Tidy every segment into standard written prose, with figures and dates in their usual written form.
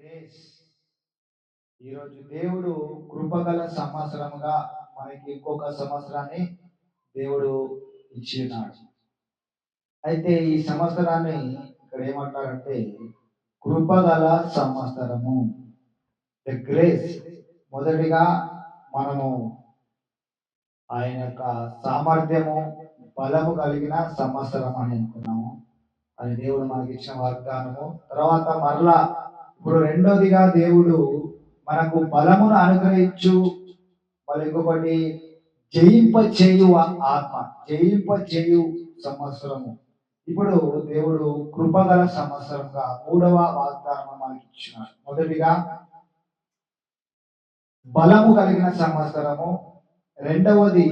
Grace. ఈరోజు దేవుడు కృపగల సంవత్సరముగా మనకి ఇంకొక సంవత్సరాన్ని దేవుడు ఇచ్చి ఉన్నాడు. అయితే ఈ సంవత్సరాన్ని ఇక్కడ ఏమంటారంటే కృపగల సంవత్సరము, ద గ్రేస్. మొదటిగా మనము ఆయన యొక్క సామర్థ్యము, బలము కలిగిన సంవత్సరం అని అనుకున్నాము. అది దేవుడు మనకి ఇచ్చిన వాగ్దానము. తర్వాత మరలా ఇప్పుడు రెండోదిగా దేవుడు మనకు బలమును అనుగ్రహించు, మరి ఇంకొకటి జయింపచేయు ఆత్మ, జయింపచేయు సంవత్సరము. ఇప్పుడు దేవుడు కృపగల సంవత్సరంగా మూడవ వాగ్దానం మనకి ఇచ్చినాడు. మొదటిగా బలము కలిగిన సంవత్సరము, రెండవది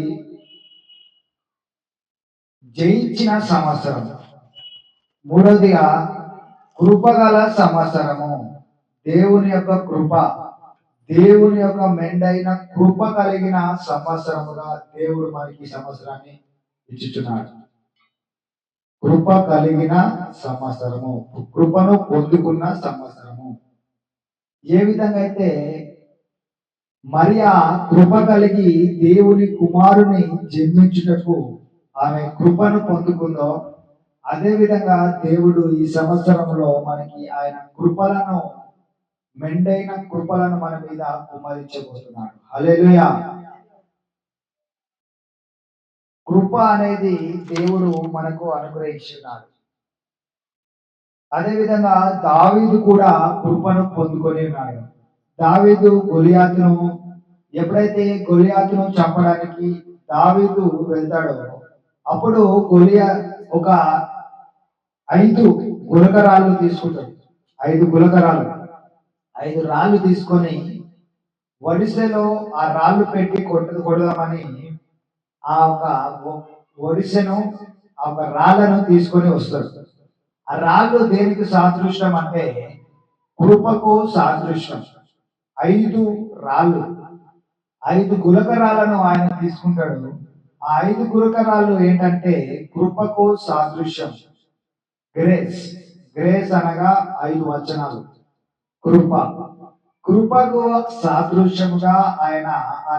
జయించిన సంవత్సరం, మూడవదిగా కృపగల సంవత్సరము. దేవుని యొక్క కృప, దేవుని యొక్క మెండైన కృప కలిగిన సంవత్సరముగా దేవుడు మనకి ఈ సంవత్సరాన్ని ఇచ్చుచున్నాడు. కృప కలిగిన సంవత్సరము, కృపను పొందుకున్న సంవత్సరము. ఏ విధంగా అయితే మరియా కృప కలిగి దేవుని కుమారుని జన్మించుటకు ఆమె కృపను పొందుకుందో, అదే విధంగా దేవుడు ఈ సంవత్సరంలో మనకి ఆయన కృపలను, మెండైన కృపలను మన మీద కుమ్మరించబోతున్నాడు. హల్లెలూయా. కృప అనేది దేవుడు మనకు అనుగ్రహించున్నాడు. అదేవిధంగా దావీదు కూడా కృపను పొందుకొని ఉన్నాడు. దావీదు గొలియాతును, ఎప్పుడైతే గొలియాతును చంపడానికి దావీదు వెళ్తాడో అప్పుడు ఒక 5 గులకరాళ్ళు తీసుకుంటాడు. 5 గులకరాళ్ళు, 5 రాళ్ళు తీసుకొని వడిసెలో ఆ రాళ్ళు పెట్టి కొడదామని ఆ ఒక వడిసెను, ఆ ఒక రాళ్ళను తీసుకొని వస్తాడు. ఆ రాళ్ళు దేనికి సాదృశ్యం అంటే కృపకు సాదృశ్యం. 5 రాళ్ళు, 5 గులకరాలను ఆయన తీసుకుంటాడు. ఆ 5 గులకరాలు ఏంటంటే కృపకు సాదృశ్యం. గ్రేస్, గ్రేస్ అనగా 5 వచనాలు. కృప, కృపకు సాదృశ్యముగా ఆయన ఆ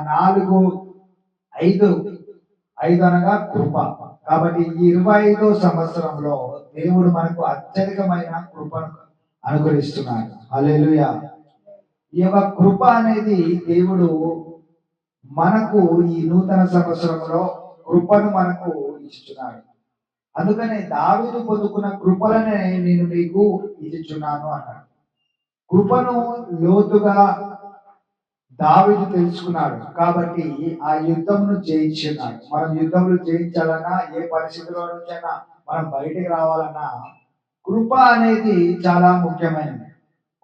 5 అనగా కృప. కాబట్టి ఈ 25వ సంవత్సరంలో దేవుడు మనకు అత్యధికమైన కృపను అనుగ్రహిస్తున్నాడు. హల్లెలూయా. ఈ యొక్క కృప అనేది దేవుడు మనకు ఈ నూతన సంవత్సరంలో కృపను మనకు ఇచ్చుచున్నాడు. అందుకనే దావీదు పొందుకున్న కృపలనే నేను మీకు ఇచ్చుచున్నాను అన్నాడు. కృపను లోతుగా దావీదు తెలుసుకున్నాడు కాబట్టి ఆ యుద్ధమును జయించున్నాడు. మనం యుద్ధములు జయించాలన్నా, ఏ పరిస్థితిలో నుంచైనా మనం బయటికి రావాలన్నా కృప అనేది చాలా ముఖ్యమైనది.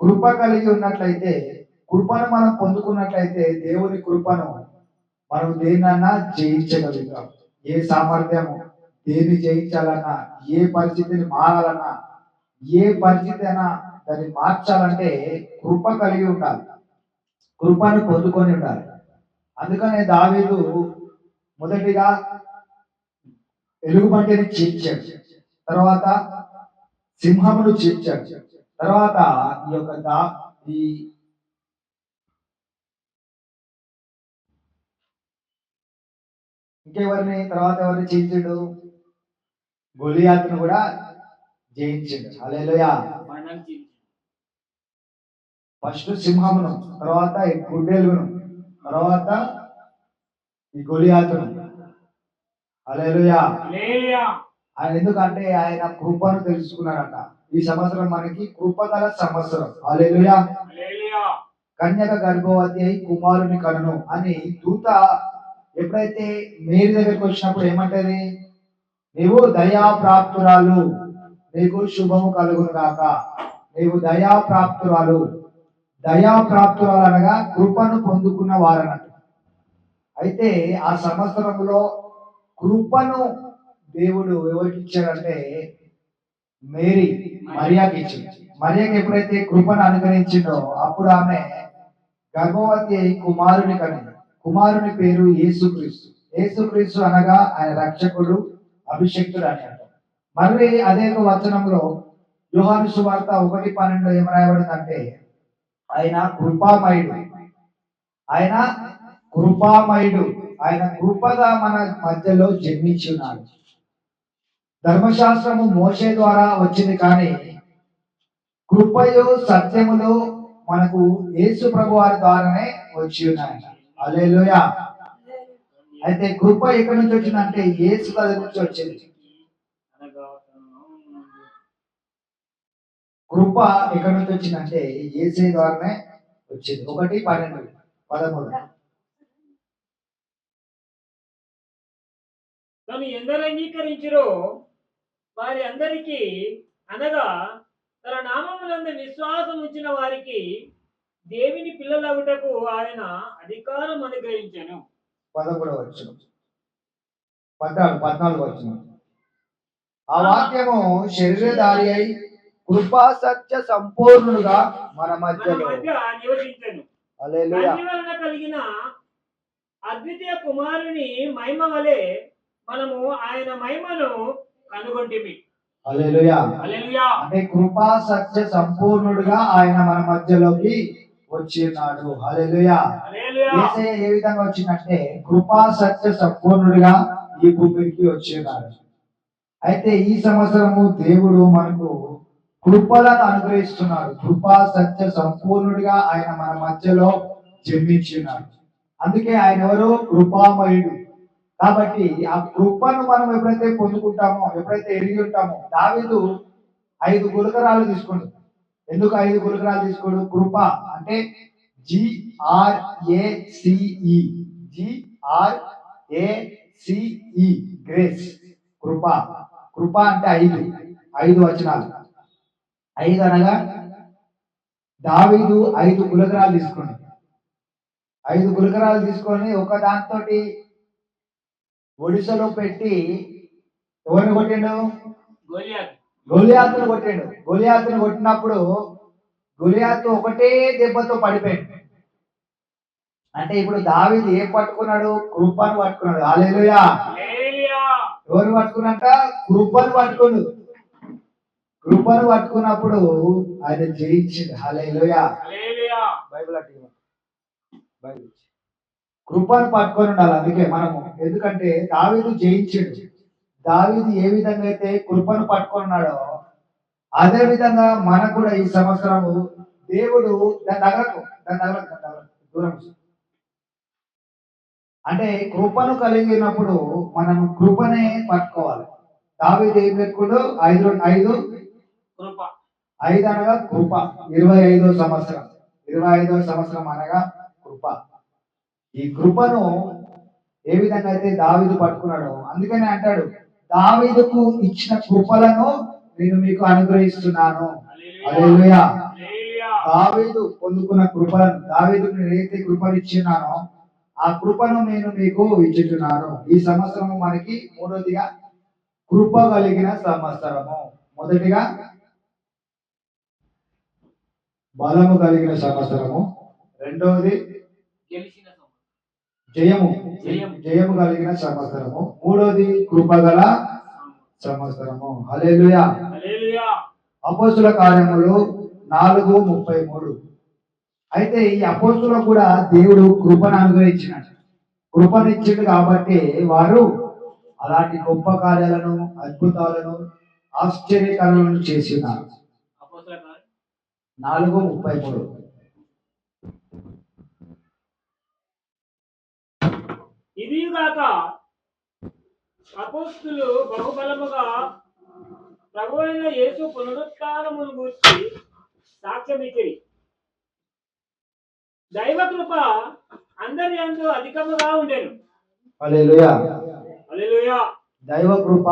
కృప కలిగి ఉన్నట్లయితే, కృపను మనం పొందుకున్నట్లయితే దేవుని కృపను మనం దేన్నన్నా జయించగలుగుతాం. ఏ సామర్థ్యము, దేన్ని జయించాలన్నా, ఏ పరిస్థితిని మారాలన్నా, ఏ పరిస్థితి అయినా దాన్ని మార్చాలంటే కృప కలిగి ఉండాలి, కృపను పొందుకొని ఉండాలి. అందుకనే దావీదు మొదటిగా ఎలుగుబంటిని చీల్చాడు, తర్వాత సింహమును చీల్చాడు, తర్వాత ఈ యొక్క ఎవరిని చీల్చాడు? గొలియాతును కూడా జయించాడు. హల్లెలూయా. ఫస్ట్ సింహమును, తర్వాత ఈ గుడ్డెలుగును, తర్వాత ఈ గొలియాతును. హల్లెలూయా. ఎందుకంటే ఆయన కృపను తెలుసుకున్నాడట. ఈ సంవత్సరం మనకి కృపగల సంవత్సరం. హల్లెలూయా. కన్యక గర్భవతి అయి కుమారుని కనును అని దూత ఎప్పుడైతే మేరీ దగ్గరికి వచ్చినప్పుడు ఏమంటది? నీవు దయాప్రాప్తురాలు, నీకు శుభము కలుగును గాక, నీవు దయాప్రాప్తురాలు. దయాప్రాప్తురాలు అనగా కృపను పొందుకున్న వారన్నట్టు. అయితే ఆ సంవత్సరంలో కృపను దేవుడు ఎవరికి ఇచ్చాడంటే మరియాకి ఇచ్చింది. మరియాకి ఎప్పుడైతే కృపను అనుగ్రహించిందో అప్పుడు ఆమె గర్భవతి అయి కుమారుని కనింది. కుమారుని పేరు యేసుక్రీస్తు. యేసుక్రీస్తు అనగా ఆయన రక్షకుడు, అభిషక్తుడు అని అంటారు. మళ్ళీ అదే వచనంలో యోహాను సువార్త 1:12 ఏం రాయబడిందంటే ఆయన కృపామయుడు. ఆయన కృపామయుడు. ఆయన కృపగా మన మధ్యలో జన్మించి ఉన్నాడు. ధర్మశాస్త్రము మోషే ద్వారా వచ్చింది, కానీ కృపయు సత్యములు మనకు యేసు ప్రభు వారి ద్వారానే వచ్చి ఉన్నాయి. హల్లెలూయా. అయితే కృప ఎక్కడి నుంచి వచ్చిందంటే యేసు దగ్గర నుంచి వచ్చింది. కృప ఎక్కడి నుంచి వచ్చిందంటే యేసు ద్వారానే వచ్చింది. 1:12-13. తను ఎందరు అంగీకరించిరో వారి అందరికీ, అనగా తన నామములందు విశ్వాసం ఉంచిన వారికి దేవుని పిల్లలగుటకు ఆయన అధికారం అనుగ్రహించాను. 13 14 ఆ వాక్యము శరీరధారి అయి కృపా సత్య సంపూర్ణుడుగా మన మధ్య నివసించను. హల్లెలూయా. వలన కలిగిన అద్వితీయ కుమారుని మహిమ వలె మనము ఆయన మహిమను కనుగొంటిమి. హల్లెలూయా. హల్లెలూయా. అంటే కృపా సత్య సంపూర్ణుడుగా ఆయన మన మధ్యలోకి వచ్చినాడు. హల్లెలూయా. యేసయ్య ఏ విధంగా వచ్చిందంటే కృపా సత్య సంపూర్ణుడిగా ఈ భూమికి వచ్చినాడు. అయితే ఈ సంవత్సరము దేవుడు మనకు కృపలను అనుగ్రహిస్తున్నాడు. కృపా సత్య సంపూర్ణుడిగా ఆయన మన మధ్యలో జన్మించినాడు. అందుకే ఆయన ఎవరు? కృపామయుడు. కాబట్టి ఆ కృపను మనం ఎప్పుడైతే పొందుకుంటామో, ఎప్పుడైతే ఎరిగి ఉంటామో, దావీదు 5 గులకరాలు తీసుకుండు. ఎందుకు 5 గులకరాలు తీసుకోడు? కృప అంటే GRACE, GRACE, గ్రేస్. కృప. కృప అంటే 5 వచనాలు. 5 అనగా దావీదు 5 గులకరాలు తీసుకుని 5 గులకరాలు తీసుకొని ఒక దాంతో ఒడిశలో పెట్టి ఎవరిని కొట్టిండు? గొలియాతును కొట్టిండు. గొలియాతును కొట్టినప్పుడు గొలియాతు ఒకటే దెబ్బతో పడిపోయింది. అంటే ఇప్పుడు దావీదు ఏం పట్టుకున్నాడు? కృపను పట్టుకున్నాడు. హల్లెలూయా. ఎవరు పట్టుకున్నట్ట? కృపను పట్టుకోడు. కృపను పట్టుకున్నప్పుడు ఆయన జయించింది. హల్లెలూయా. బైబిల్ కృపను పట్టుకొని ఉండాలి. అందుకే మనము, ఎందుకంటే దావీదు జయించిండు. దావీదు ఏ విధంగా అయితే కృపను పట్టుకున్నాడో అదే విధంగా మనకు కూడా ఈ సంవత్సరము దేవుడు దూరం అంటే కృపను కలిగినప్పుడు మనం కృపనే పట్టుకోవాలి. దావీదు ఏం పెట్టుకుంటూ 5 అనగా కృప. 25వ సంవత్సరం 25వ సంవత్సరం అనగా కృప. ఈ కృపను ఏ విధంగా అయితే దావీదు పట్టుకున్నాడో అందుకనే అంటాడు, దావీదుకు ఇచ్చిన కృపలను నేను మీకు అనుగ్రహిస్తున్నాను. హల్లెలూయా. దావీదు పొందుకున్న కృపలను, దావీదుకు నేను ఏదైతే కృపను ఇచ్చినానో ఆ కృపను నేను మీకు ఇచ్చుచున్నాను. ఈ సంవత్సరము మనకి మూడోదిగా కృప కలిగిన సంవత్సరము. మొదటిగా బలము కలిగిన సంవత్సరము. రెండవది జయము కలిగిన సంవత్సరము. మూడోది కృపగల సంవత్సరము. హల్లెలూయా. అపోస్తుల కార్యములు 4:33. అయితే ఈ అపోస్తులకు కూడా దేవుడు కృపను అనుగ్రహించినాడు. కృపనిచ్చిండు కాబట్టి వారు అలాంటి గొప్ప కార్యాలను, అద్భుతాలను, ఆశ్చర్యకరలను చేసినారు. 4:33. ఇదిగాక అపోస్తులు బహుబలముగా ప్రభువైన యేసు పునరుత్థానమును గూర్చి సాక్ష్యమిచ్చిరి. దైవ కృప అందరి యందు అధికముగా ఉండెను. హల్లెలూయా. హల్లెలూయా. దైవ కృప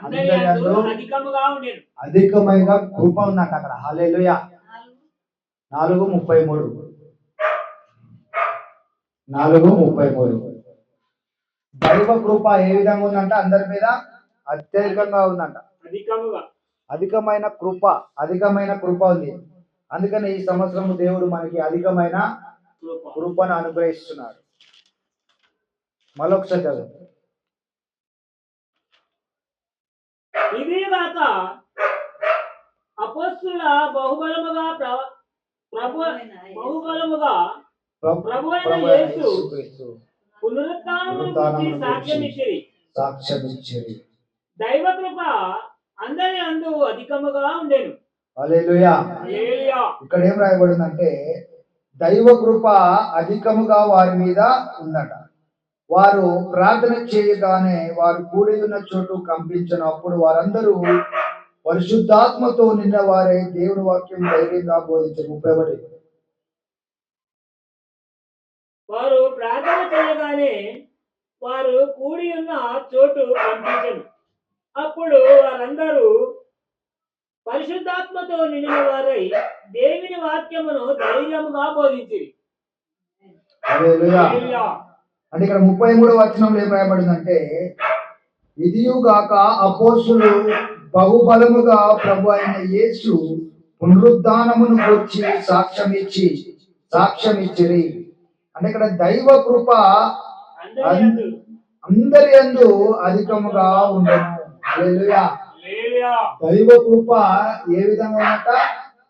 అందరి యందు అధికముగా ఉండెను. అధికమైన కృప ఉందంట అక్కడ. హల్లెలూయా. 4:33. దైవ కృప ఏ విధంగా ఉందంట? అందరి మీద అత్యధికంగా ఉందంట. అధికమైన కృప ఉంది. అందుకని ఈ సంవత్సరం దేవుడు మనకి అధికమైన కృపను అనుగ్రహిస్తున్నాడు. మరొకసారి చదువు. ఇది కాక అపోస్తుల బహుబలముగా ప్రభు బహుబలముగా ప్రభు అయిన ప్రభు అయిన యేసు యేసుక్రీస్తు పునరుత్థానమును గురించి సాక్ష్యం ఇచ్చిరి. సాక్ష్యం ఇచ్చిరి. దైవ కృప అందరి అందు అధికముగా ఉండెను. హల్లెలూయా. హల్లెలూయా. ఇక్కడ ఏం రాయబడిందంటే దైవ కృప అధికముగా వారి మీద ఉందట. వారు ప్రార్థన చేయగానే వారు కూడి ఉన్న చోటు కంపించినప్పుడు వారందరూ పరిశుద్ధాత్మతో నిన్న వారే దేవుని వాక్యం ధైర్యంగా బోధించారు. 31. వారు ప్రార్థన చేయగానే వారు కూడి ఉన్న చోటు కనిపించను. అప్పుడు వారందరూ పరిశుద్ధాత్మతో నిండిన వారై దేవుని వాక్యమును ధైర్యముగా బోధించిరి. హల్లెలూయా. హల్లెలూయా. అంటే ఇక్కడ 33వ వచనంలో ఏం రాయబడిందంటే ఇదియుగాక అపోస్తులు బహుబలముగా ప్రభు అయిన యేసు పునరుద్ధానమును గురించి సాక్ష్యం ఇచ్చిరి. అంటే ఇక్కడ దైవ కృప అందరి యందు అధికముగా ఉండను. హల్లెలూయా. హల్లెలూయా. దైవ కృప ఏ విధంగా ఉందంట?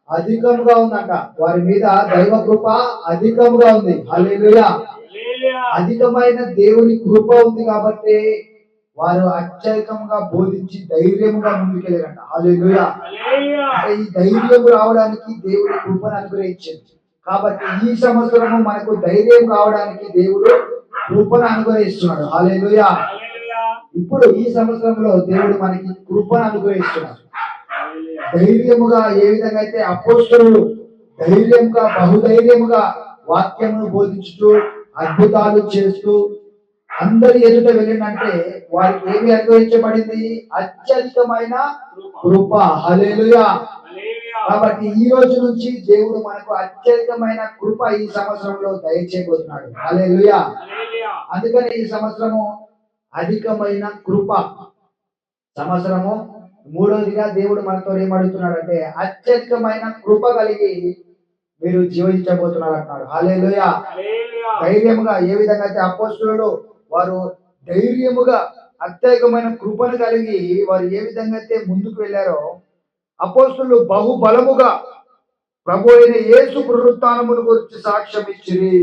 అధికముగా ఉందంట. వారి మీద దైవ కృప అధికముగా ఉంది. హల్లెలూయా. హల్లెలూయా. అధికమైన దేవుని కృప ఉంది కాబట్టి వారు అత్యధికంగా బోధించి ధైర్యముగా ముందుకెళ్ళారంట. హల్లెలూయా. హల్లెలూయా. అంటే ఈ ధైర్యం రావడానికి దేవుడి కృపను అనుగ్రహించింది. కాబట్టి ఈ సంవత్సరము మనకు ధైర్యం రావడానికి దేవుడు కృపను అనుగ్రహిస్తున్నాడు. హల్లెలూయా. హల్లెలూయా. ఇప్పుడు ఈ సంవత్సరంలో దేవుడు మనకి కృపను అనుగ్రహిస్తున్నాడు. హల్లెలూయా. ధైర్యముగా ఏ విధంగా అయితే అపోస్తలులు ధైర్యంగా బహుధైర్యముగా వాక్యమును బోధించుతూ అద్భుతాలు చేస్తూ అందరి ఎదుట వెళ్ళిందంటే వారికి ఏమి అనుగ్రహించబడింది? అత్యధికమైన కృప. హల్లెలూయా. హల్లెలూయా. కాబట్టి ఈ రోజు నుంచి దేవుడు మనకు అత్యధికమైన కృప ఈ సంవత్సరంలో దయచేయబోతున్నాడు. హల్లెలూయా. హల్లెలూయా. అందుకని ఈ సంవత్సరము అధికమైన కృప సంవత్సరము. మూడోదిగా దేవుడు మనతో ఏమడుగుతున్నాడంటే అత్యధికమైన కృప కలిగి మీరు జీవించబోతున్నారు అంటున్నాడు. హల్లెలూయా. హల్లెలూయా. ధైర్యముగా ఏ విధంగా అయితే అపోస్తలులు వారు ధైర్యముగా అత్యధికమైన కృపను కలిగి వారు ఏ విధంగా అయితే ముందుకు వెళ్ళారో అపోస్తలులు బహుబలముగా ప్రభు అయిన యేసు పునరుత్థానమును గురించి సాక్ష్యం ఇచ్చిరి.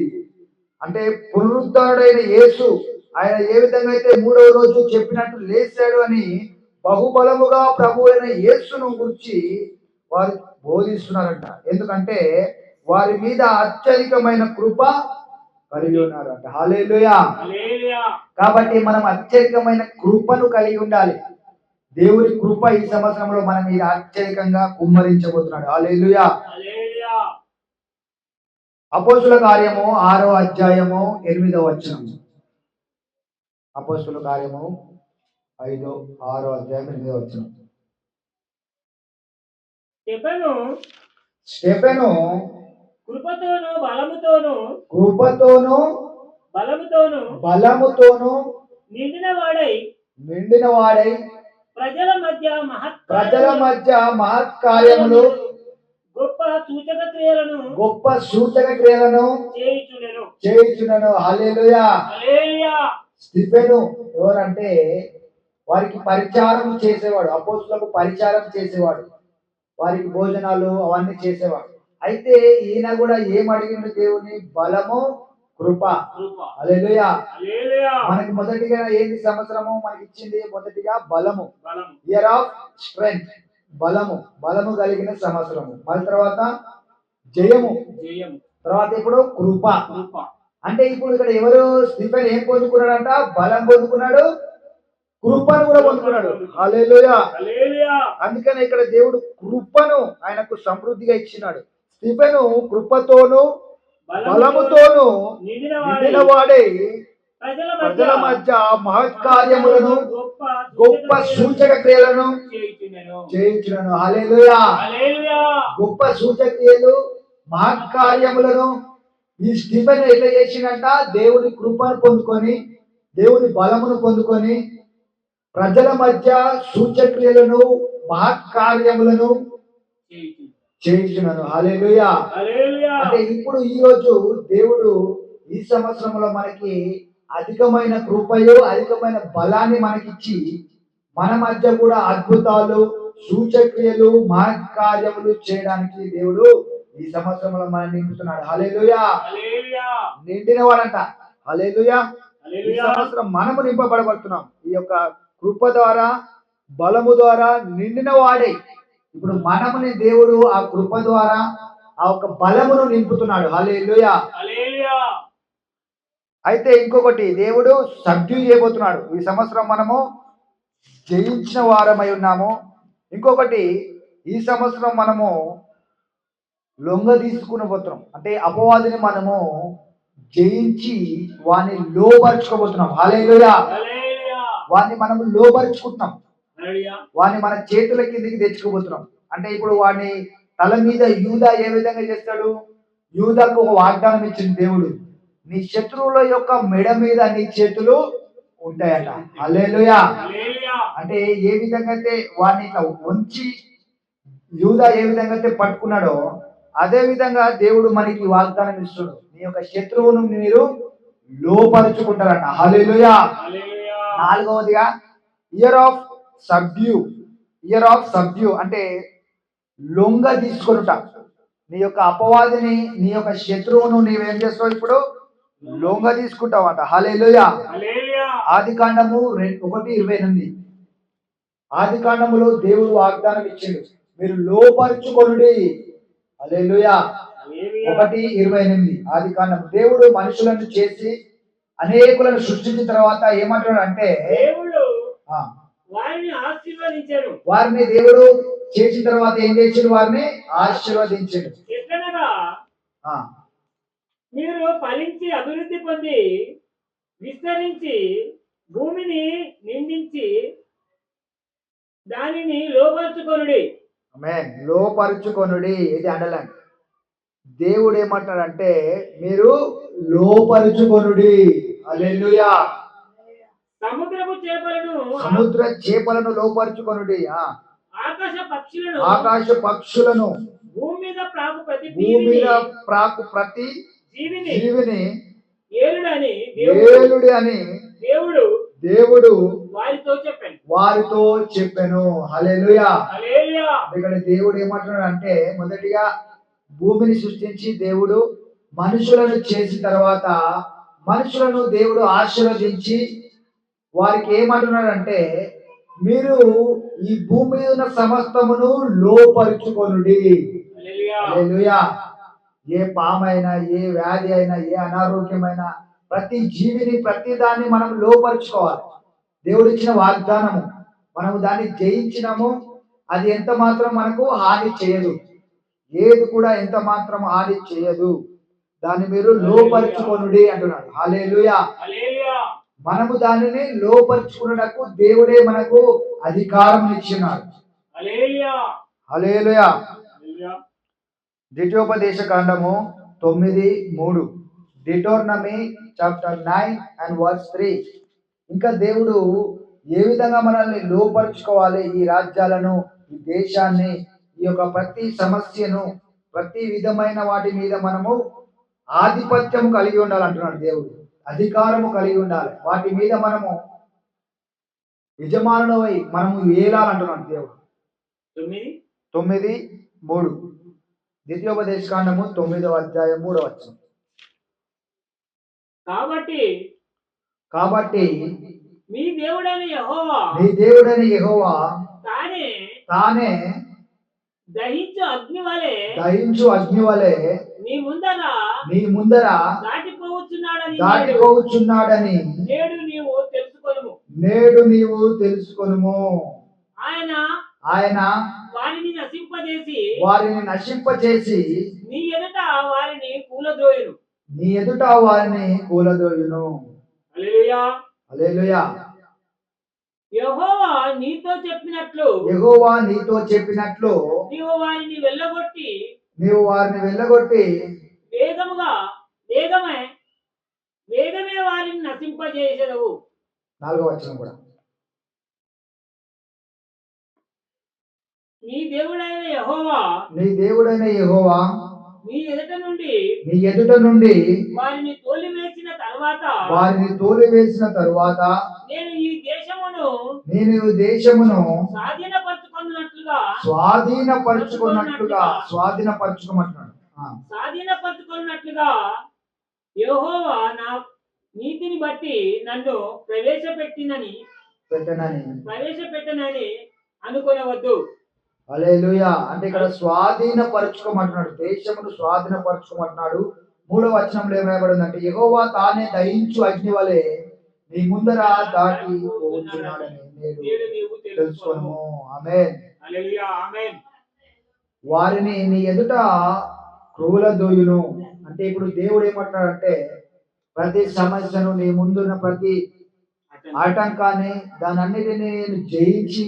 అంటే పునరుద్ధారుడైన యేసు ఆయన ఏ విధంగా అయితే 3వ రోజు చెప్పినట్టు లేచాడు అని బహుబలముగా ప్రభు అయిన యేసును గురించి వారు బోధిస్తున్నారంట. ఎందుకంటే వారి మీద అత్యధికమైన కృప కలిగి ఉన్నారంట. హల్లెలూయా. హల్లెలూయా. కాబట్టి మనం అత్యధికమైన కృపను కలిగి ఉండాలి. దేవుని కృప ఈ సంవత్సరంలో మన మీద అత్యధికంగా కుమ్మరించబోతున్నాడు. హల్లెలూయా. హల్లెలూయా. అపోస్తుల కార్యము 6వ అధ్యాయము 8వ వచనం. అపోస్తుల కార్యము 6వ అధ్యాయం 8వ వచనం. స్టెఫెను కృపతోను బలముతోను నిండిన వాడై ప్రజల మధ్య మహత్కార్యములు గొప్ప సూచక క్రియలను చేయుచుండెను. హల్లెలూయా. హల్లెలూయా. స్టెఫెను ఎవరంటే వారికి పరిచారం చేసేవాడు. అపోస్తులకు పరిచారం చేసేవాడు. వారికి భోజనాలు అవన్నీ చేసేవాడు. అయితే ఈయన కూడా ఏం అడిగిండు? దేవుని బలము కృప. హల్లెలూయా. హల్లెలూయా. మనకి మొదటిగా ఏంది సంవత్సరము మనకి ఇచ్చింది? మొదటిగా బలము, ఇయర్ ఆఫ్ స్ట్రెంగ్త్. బలము కలిగిన సంవత్సరము. మళ్ళీ తర్వాత జయము. తర్వాత ఇప్పుడు కృప. అంటే ఇప్పుడు ఇక్కడ ఎవరు? స్టీఫెన్ ఏం పొందుకున్నాడంట? బలం పొందుకున్నాడు, కృపను కూడా పొందుకున్నాడు. హల్లెలూయా. హల్లెలూయా. అందుకని ఇక్కడ దేవుడు కృపను ఆయనకు సమృద్ధిగా ఇచ్చినాడు. స్టీఫెను కృపతోను బలముతోను నిండిన వాడై ప్రజల మధ్య మహత్కార్యములను గొప్ప సూచక క్రియలను చేయించును. హల్లెలూయా. హల్లెలూయా. గొప్ప సూచక క్రియలు మహత్కార్యములను ఈ స్టీఫెన్ ఎట్లా చేసిందంట? దేవుని కృపను పొందుకొని దేవుని బలమును పొందుకొని ప్రజల మధ్య సూచక్రియలను మహత్కార్యములను చేయించున్నాను. హల్లెలూయా. అంటే ఇప్పుడు ఈ రోజు దేవుడు ఈ సంవత్సరంలో మనకి అధికమైన కృపయు అధికమైన బలాన్ని మనకిచ్చి మన మధ్య కూడా అద్భుతాలు సూచక్రియలు మహత్కార్యములు చేయడానికి దేవుడు ఈ సంవత్సరంలో మనం నింపుతున్నాడు. హల్లెలూయా. హల్లెలూయా. నిండిన వాడంట. హల్లెలూయా. ఈ హల్లెలూయా. సంవత్సరం మనము నింపబడబడుతున్నాం. ఈ యొక్క కృప ద్వారా, బలము ద్వారా నిండిన వాడే. ఇప్పుడు మనముని దేవుడు ఆ కృప ద్వారా ఆ యొక్క బలమును నింపుతున్నాడు. హల్లెలూయా. హల్లెలూయా. అయితే ఇంకొకటి, దేవుడు సబ్డ్యూ చేయబోతున్నాడు. ఈ సంవత్సరం మనము జయించిన వారమై ఉన్నాము. ఇంకొకటి, ఈ సంవత్సరం మనము లొంగ తీసుకుని పోతున్నాం. అంటే అపవాదిని మనము జయించి వాని లోపరుచుకోబోతున్నాం. హల్లెలూయా. హల్లెలూయా. వాన్ని మనము లోపరుచుకుంటున్నాం. హల్లెలూయా. వాన్ని మన చేతుల కిందికి తెచ్చుకోబోతున్నాం. అంటే ఇప్పుడు వాని తల మీద యూదా ఏ విధంగా చేస్తాడు? యూదాకు ఒక వాగ్దానం ఇచ్చిన దేవుడు, నీ శత్రువుల యొక్క మెడ మీద నీ చేతులు ఉంటాయట. హల్లెలూయా. హల్లెలూయా. అంటే ఏ విధంగా అయితే వాడిని ఇట్లా ఉంచి యూదా ఏ విధంగా అయితే పట్టుకున్నాడో అదే విధంగా దేవుడు మనకి వాగ్దానం ఇస్తున్నాడు, నీ యొక్క శత్రువును మీరు లోపరుచుకుంటారట. హల్లెలూయా. హల్లెలూయా. నాలుగవదిగా year of subdue. Year of subdue అంటే లొంగ తీసుకొనుట. నీ యొక్క అపవాదిని, నీ యొక్క శత్రువును నీవేం చేస్తావు? ఇప్పుడు లొంగ తీసుకుంటావట. హల్లెలూయా. హల్లెలూయా. ఆది కాండము 1:28. ఆది కాండములో దేవుడు వాగ్దానం ఇచ్చాడు, మీరు లోపరుచుకొనుడి. హల్లెలూయా. హల్లెలూయా. 1:28 ఆది కాండం. దేవుడు మనుషులను చేసి అనేకులను సృష్టించిన తర్వాత ఏమంటాడు అంటే, దేవుడు ఆ, వారిని ఆశీర్వదించారు. వారిని దేవుడు చేసిన తర్వాత ఏం చేసాడు? వారిని ఆశీర్వదించాడు. ఎట్లనగా ఆ, మీరు ఫలించి అభివృద్ధి పొంది విస్తరించి భూమిని నిండించి దానిని లోపరుచుకొనుడి. ఆమేన్. లోపరుచుకొనుడి. ఇది అండర్లైన్. దేవుడు ఏమంటాడంటే మీరు లోపరుచుకొనుడి. హల్లెలూయా. సముద్రపు చేపలను సముద్ర చేపలను లోపరుచుకొనుడి. ఆకాశ పక్షులను ఆకాశ పక్షులను, భూమి మీద ప్రాకు ప్రతి భూమి మీద ప్రాకు ప్రతి జీవిని జీవిని ఏలుడని ఏలుడి అని దేవుడు దేవుడు వారితో చెప్పాను. వారితో చెప్పెను. హల్లెలూయా. హల్లెలూయా. ఇక్కడ దేవుడు ఏమంటున్నాడు అంటే, మొదటిగా భూమిని సృష్టించి దేవుడు మనుషులను చేసిన తర్వాత మనుషులను దేవుడు ఆశీర్వదించి వారికి ఏమంటున్నాడంటే, మీరు ఈ భూమి మీద ఉన్న సమస్తమును లోపరుచుకొనుడి. హల్లెలూయా. హల్లెలూయా. ఏ పామైనా, ఏ వ్యాధి అయినా, ఏ అనారోగ్యమైనా ప్రతి జీవిని, ప్రతి దాన్ని మనం లోపరుచుకోవాలి. దేవుడు ఇచ్చిన వాగ్దానము, మనము దాన్ని జయించినాము. అది ఎంత మాత్రం మనకు హాని చేయదు. ఏది కూడా ఎంత మాత్రం హాని చేయదు. దాన్ని మీరు లోపరుచుకొనుడి అంటున్నాడు. హల్లెలూయా. హల్లెలూయా. మనము దానిని లోపరుచుకున్నటకు దేవుడే మనకు అధికారం ఇచ్చినాడు. హల్లెలూయా. హల్లెలూయా. హల్లెలూయా. ద్వితీయోపదేశ కాండము 9:3. డిటోర్నమీ చాప్టర్ 9:3. ఇంకా దేవుడు ఏ విధంగా మనల్ని లోపరుచుకోవాలి, ఈ రాజ్యాలను, ఈ దేశాన్ని, ఈ యొక్క ప్రతి సమస్యను, ప్రతి విధమైన వాటి మీద మనము ఆధిపత్యం కలిగి ఉండాలంటున్నాడు దేవుడు. అధికారము కలిగి ఉండాలి. వాటి మీద మనము యజమానులమై మనము ఏలాలంటున్నాడు దేవుడు. 9:3 ద్వితీయోపదేశ కాండము 9:3. కాబట్టి మీ దేవుడైన యెహోవా నీ దేవుడైన యెహోవా తానే దహించు అగ్ని వలె నీ ముందర దాటిపోవచ్చున్నాడని నేడు నీవు తెలుసుకొనుము. ఆయన వారిని నశింపజేసి నీ ఎదుట వారిని కూలదోయును. హల్లెలూయా. హల్లెలూయా. యెహోవా నీతో చెప్పినట్లు నీవు వారిని వెళ్ళగొట్టి వేగమే వారిని నశింపజేసెదవు. 4వ వచనం కూడా. నీ దేవుడైన యెహోవా నీ ఎదుట నుండి వారిని తోలివేసిన తరువాత నేను ఈ దేశమును స్వాధీనపరచుకున్నట్లుగా స్వాధీనపరచుకోమంటున్నాడు. స్వాధీనపరచుకున్నట్లుగా యెహోవా నా నీతిని బట్టి నన్ను ప్రవేశపెట్టనని అనుకొనవద్దు. హల్లెలూయా. అంటే ఇక్కడ స్వాధీనపరచుకోమంటున్నాడు, దేశమును స్వాధీనపరచుకోమంటున్నాడు. 3వ వచనంలో ఏం రాయబడిందంటే యెహోవా తానే దహించు అగ్ని వలె నీ ముందర దాటి పోతున్నాడని నేడు నేడు నీవు తెలుసుకొనుము. ఆమేన్. హల్లెలూయా, ఆమేన్. వారిని నీ ఎదుట క్రూలదోయును. అంటే ఇప్పుడు దేవుడు ఏమంటాడంటే ప్రతి సమస్యను, నీ ముందున్న ప్రతి ఆటంకాన్ని, దాని అన్నిటిని నేను జయించి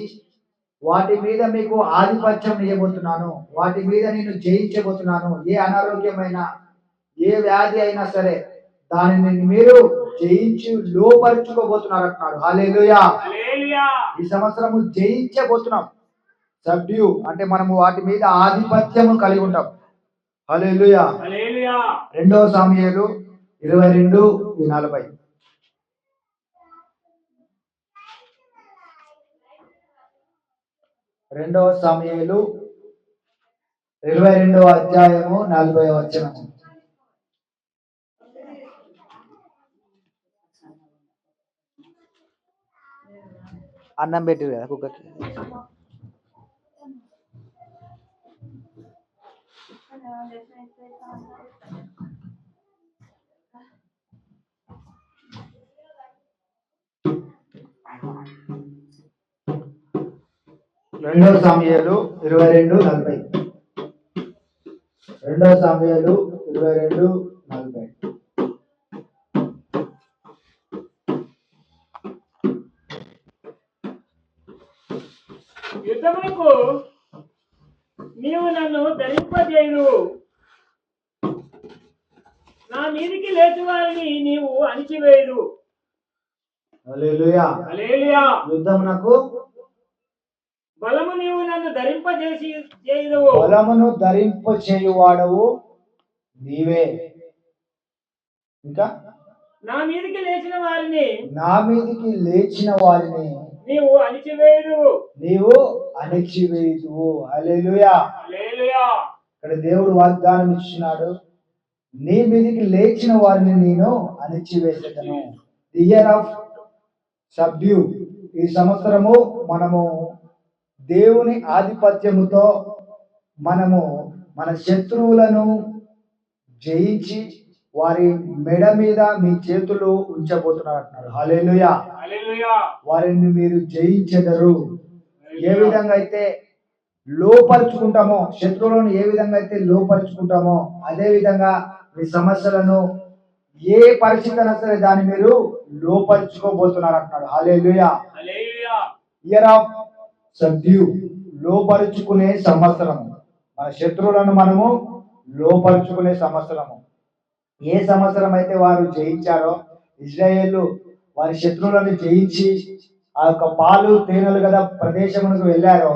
వాటి మీద మీకు ఆధిపత్యం ఇవ్వబోతున్నాను. వాటి మీద నేను జయించబోతున్నాను. ఏ అనారోగ్యమైనా, ఏ వ్యాధి అయినా సరే దానిని మీరు జయించి లోపరుచుకోబోతున్నారు అంటున్నాడు. హల్లెలూయా. హల్లెలూయా. ఈ సంవత్సరము జయించబోతున్నాం. సబ్డ్యూ అంటే మనము వాటి మీద ఆధిపత్యము కలిగి ఉంటాం. హల్లెలూయా. హల్లెలూయా. 2వ సమూయేలు 22:40. 2వ సమూయేలు 22:40. అన్నం పెట్టి కదా కుక్కకి. రెండవ సమూయేలు 22:40. 2వ సమూయేలు 22:40. యుద్ధమునకు నీవు నన్ను ధరింపజేయును, నా మీదికి లేచి వారిని నీవు అణిచివేయుదు. హల్లెలూయా. హల్లెలూయా. యుద్ధమునకు బలము నీవు నన్ను ధరింపజేయుదువు. బలమును ధరింపచేయువాడవు నీవే. ఇంకా నా మీదికి లేచిన వారిని నీవు అణిచివేయుదువు. హల్లెలూయా. హల్లెలూయా. ఇక్కడ దేవుడు వాగ్దానం ఇచ్చినాడు, నీ మీదికి లేచిన వారిని నేను అణిచివేసేదను. The year of subdue. ఈ సంవత్సరము మనము దేవుని ఆధిపత్యముతో మనము మన శత్రువులను జయించి వారి మెడ మీద మీ చేతులు ఉంచబోతున్నారు అంటున్నాడు. హల్లెలూయా. హల్లెలూయా. వారిని మీరు జయించెదరు. ఏ విధంగా అయితే లోపరుచుకుంటామో, శత్రువులను ఏ విధంగా అయితే లోపరుచుకుంటామో అదే విధంగా మీ సమస్యలను ఏ పరిస్థితి అయినా సరే దాన్ని మీరు లోపరుచుకోబోతున్నారు అంటున్నాడు. హల్లెలూయా. హల్లెలూయా. ఇయర్ ఆఫ్ సబ్డ్యూ, లోపరుచుకునే సంవత్సరము. మన శత్రువులను మనము లోపరుచుకునే సంవత్సరము. ఏ సంవత్సరం అయితే వారు జయించారో, ఇజ్రాయేలు వారి శత్రువులను జయించి ఆ యొక్క పాలు తేనెలు కదా ప్రదేశమునకు వెళ్ళారో,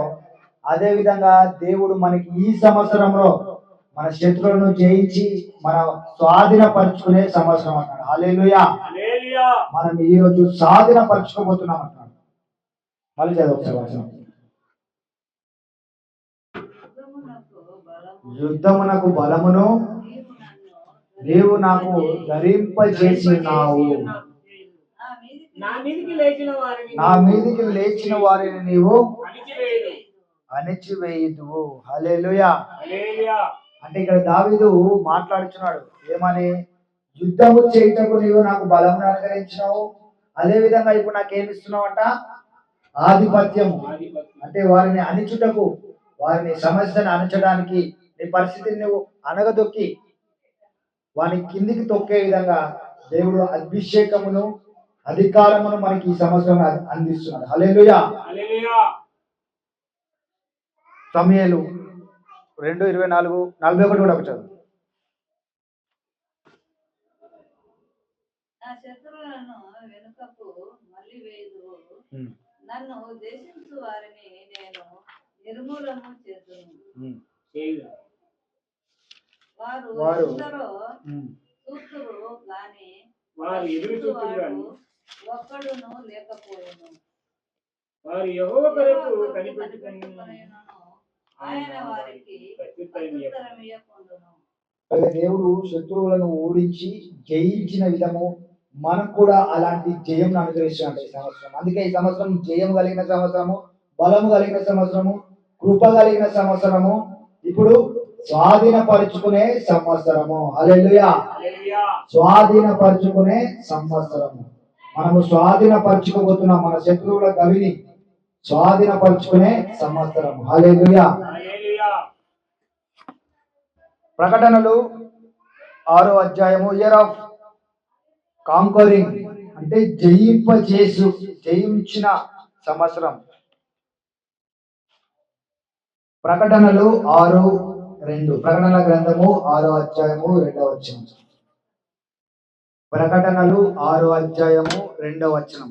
అదే విధంగా దేవుడు మనకి ఈ సంవత్సరంలో మన శత్రువులను జయించి మన స్వాధీనపరుచుకునే సంవత్సరం అంటాడు. హల్లెలూయా. హల్లెలూయా. మనం ఈ రోజు స్వాధీనపరచుకోబోతున్నాం అంటాడు. మళ్ళీ చదవచ్చు. యుద్ధమునకు బలమును నీవు నాకు ధరింపజేసినావు. నా మీదికి లేచిన వారిని నీవు అణిచివేయుదువు. హల్లెలూయా. హల్లెలూయా. అంటే ఇక్కడ దావీదు మాట్లాడుచున్నాడు ఏమని, యుద్ధము చేయుటకు నీవు నాకు బలమును అనుగ్రహించినావు, అదే విధంగా ఇప్పుడు నాకేమిస్తున్నావు అంట, ఆధిపత్యము. అంటే వారిని అణిచుటకు, వారిని సమస్యను అణచడానికి, నీ పరిస్థితిని నువ్వు అనగదొక్కి వాని కిందికి తొక్కే విధంగా దేవుడు అభిషేకమును అధికారమును మనకి ఈ సంవత్సరం అందిస్తున్నాడు. హల్లెలూయా. హల్లెలూయా. సమూయేలు 2:24-41 కూడా వచ్చారు. నా శత్రువులను వెనుకకు మళ్ళీ వేయుదువు, నన్ను దేశించు వారిని నేను నిర్మూలము చేతును. వారు ఎందరో చూతురు గాని వారు ఎదురు చూతురు గాని ఒక్కడును లేకపోయెను. వారు యెహోవా కొరకు కనిపెట్టుకొనును, ఆయన వారికి ప్రత్యుత్తరమియ్యకుండును. అలాగే దేవుడు శత్రువులను ఓడించి జయించిన విధము మనకు కూడా అలాంటి జయం అనుగ్రహిస్తున్నాడు ఈ సంవత్సరం. అందుకే ఈ సంవత్సరం జయం కలిగిన సంవత్సరము, బలము కలిగిన సంవత్సరము, కృప కలిగిన సంవత్సరము, ఇప్పుడు స్వాధీనపరుచుకునే సంవత్సరము. హల్లెలూయా. హల్లెలూయా. స్వాధీనపరుచుకునే సంవత్సరము. మనము స్వాధీనపరచుకోబోతున్నాం మన శత్రువుల గవిని స్వాధీనపరుచుకునే సంవత్సరం. హల్లెలూయా. హల్లెలూయా. ప్రకటనలు 6వ అధ్యాయము, ఇయర్ ఆఫ్ కాంకరింగ్ అంటే జయించిన సంవత్సరం. ప్రకటనలు 6:2, ప్రకటనల గ్రంథము 6వ అధ్యాయము 2వ వచనం. ప్రకటనలు 6వ అధ్యాయము 2వ వచనం.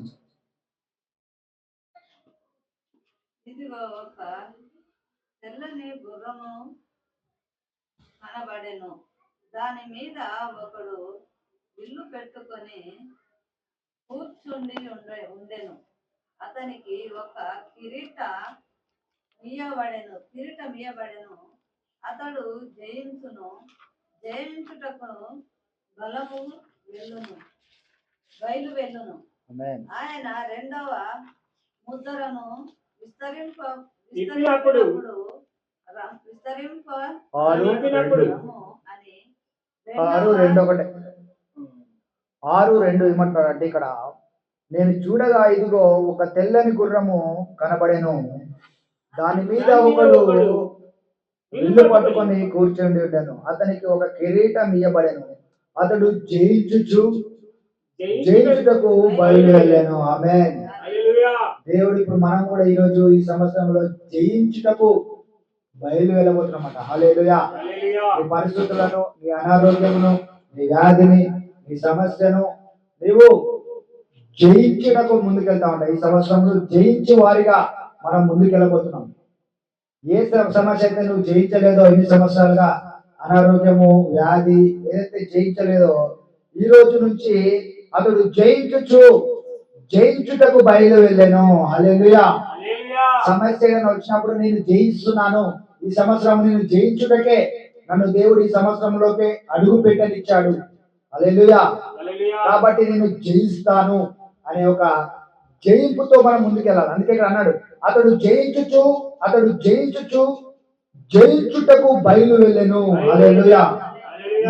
ఇదిగో ఒక తెల్లని గుర్రము కనబడెను, దాని మీద ఒకడు విల్లు పెట్టుకొని కూర్చుండి ఉండెను. అతనికి ఒక కిరీటం ఇయ్యబడెను. అతడు జయించుటకు బలము బయలు వెళ్ళును. ఆయన రెండవ ముద్రను విస్తరింపప్పుడు అని 6:2 ఏమంటారు అంటే ఇక్కడ, నేను చూడగా ఇదిగో ఒక తెల్లని గుర్రము కనబడెను, దాని మీద ఒకడు విల్లు పట్టుకొని కూర్చుండి ఉండెను. అతనికి ఒక కిరీటం ఇయ్యబడెను. అతడు జయించుటకు బయలు వెళ్ళాను. ఆమేన్. హల్లెలూయా. దేవుడు ఇప్పుడు మనం కూడా ఈరోజు ఈ సంవత్సరంలో జయించుటకు బయలు వెళ్ళబోతున్నమాట. హల్లెలూయా. హల్లెలూయా. నీ పరిస్థితులను, నీ అనారోగ్యమును, నీ వ్యాధిని, నీ సమస్యను నీవు జయించుటకు ముందుకెళ్తామంట. ఈ సంవత్సరంలో జయించే వారిగా మనం ముందుకెళ్ళబోతున్నాం. ఏ సమస్య అయితే నువ్వు జయించలేదో, ఎన్ని సంవత్సరాలుగా అనారోగ్యము, వ్యాధి ఏదైతే జయించలేదో, ఈ రోజు నుంచి అతడు జయించుటకు బయలు వెళ్ళాను. హల్లెలూయా. హల్లెలూయా. సమస్య వచ్చినప్పుడు నేను జయిస్తున్నాను, ఈ సంవత్సరం నేను జయించుటకే నన్ను దేవుడు ఈ సంవత్సరంలోకి అడుగు పెట్టనిచ్చాడు. హల్లెలూయా. హల్లెలూయా. కాబట్టి నేను జయిస్తాను అనే ఒక జయింపుతో మనం ముందుకెళ్ళాలి. అందుకే ఇక్కడ అన్నాడు, అతడు జయించుటకు బయలు వెళ్ళెను. హల్లెలూయా.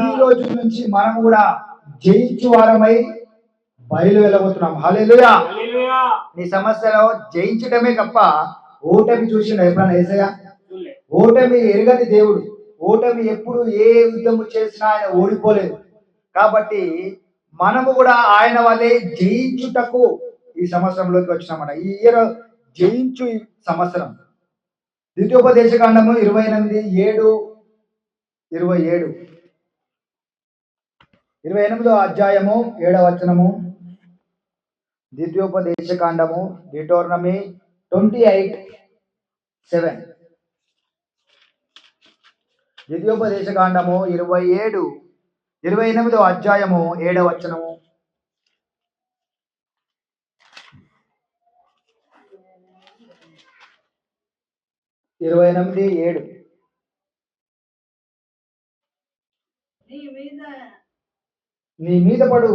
ఈ రోజు నుంచి మనం కూడా జయించు వారమై బయలు వెళ్ళబోతున్నాం. హల్లెలూయా. హల్లెలూయా. నీ సమస్యలో జయించటమే తప్ప ఓటమి చూసిండు ఎప్పుడైనా యేసయ్య? చూడలే. ఓటమి ఎరగని దేవుడు. ఓటమి ఎప్పుడు ఏ యుద్ధము చేసినా ఆయన ఓడిపోలేదు. కాబట్టి మనము కూడా ఆయన వల్లే జయించుటకు ఈ సంవత్సరంలోకి వచ్చినామట. ఈ ఇయర్ జయించు సంవత్సరం. ద్వితీయోపదేశకాండము 28:7-27. 28వ అధ్యాయము 7వ వచనము. ద్వితీయోపదేశకాండము, డిటోర్నమీ 28:7. ద్వితీయోపదేశకాండము 28వ అధ్యాయము 7వ వచనము. 28:7. నీ మీద పడు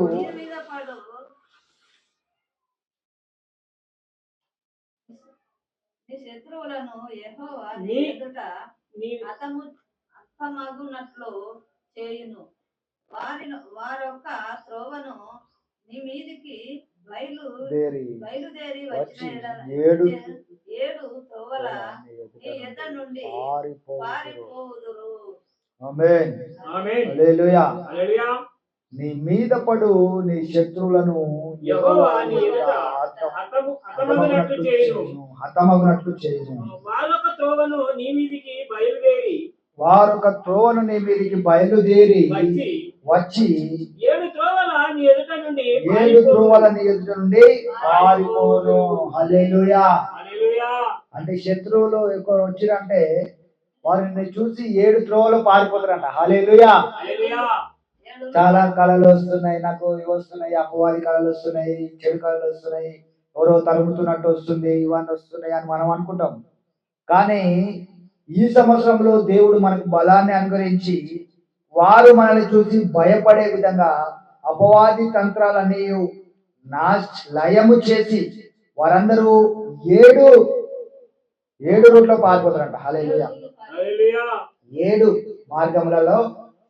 నీ శత్రువులను యెహోవా నీ నీ- ఎదుట నీ అత్తమగునట్లు చేయును. వారొక్క త్రోవను నీ మీదికి బయలుదేరి వచ్చిన ఏడు త్రోవల నీ ఎద్ద నుండి పారిపోవుదురు. ఆమేన్. ఆమేన్. హల్లెలూయా. హల్లెలూయా. నీ మీద పడు నీ శత్రువులను యెహోవా నీ ఎదుట హతమగునట్లు చేయును. హతమగునట్లు చేయును. వారొక త్రోవను నీ మీదికి బయలుదేరి వచ్చి ఏడు త్రోవల నీ ఎదుట నుండి పారిపోను. హల్లెలూయా. హల్లెలూయా. అంటే శత్రువులు ఎక్కువ వచ్చిరంటే వారిని చూసి 7 త్రోవలు పారిపోతారంట. హల్లెలూయా. హల్లెలూయా. చాలా కళలు వస్తున్నాయి, నాకు ఇవి వస్తున్నాయి, అపవాది కళలు వస్తున్నాయి, చెడు కళలు వస్తున్నాయి, ఎవరో తరుముతున్నట్టు వస్తుంది, ఇవన్నీ వస్తున్నాయి అని మనం అనుకుంటాం. కానీ ఈ సంవత్సరంలో దేవుడు మనకు బలాన్ని అనుగ్రహించి వారు మనల్ని చూసి భయపడే విధంగా అపవాది తంత్రాలన్నీ లయము చేసి వారందరూ ఏడు ఏడు రూట్లో పారిపోతారంట. హల్లెలూయా. హల్లెలూయా. 7 మార్గములలో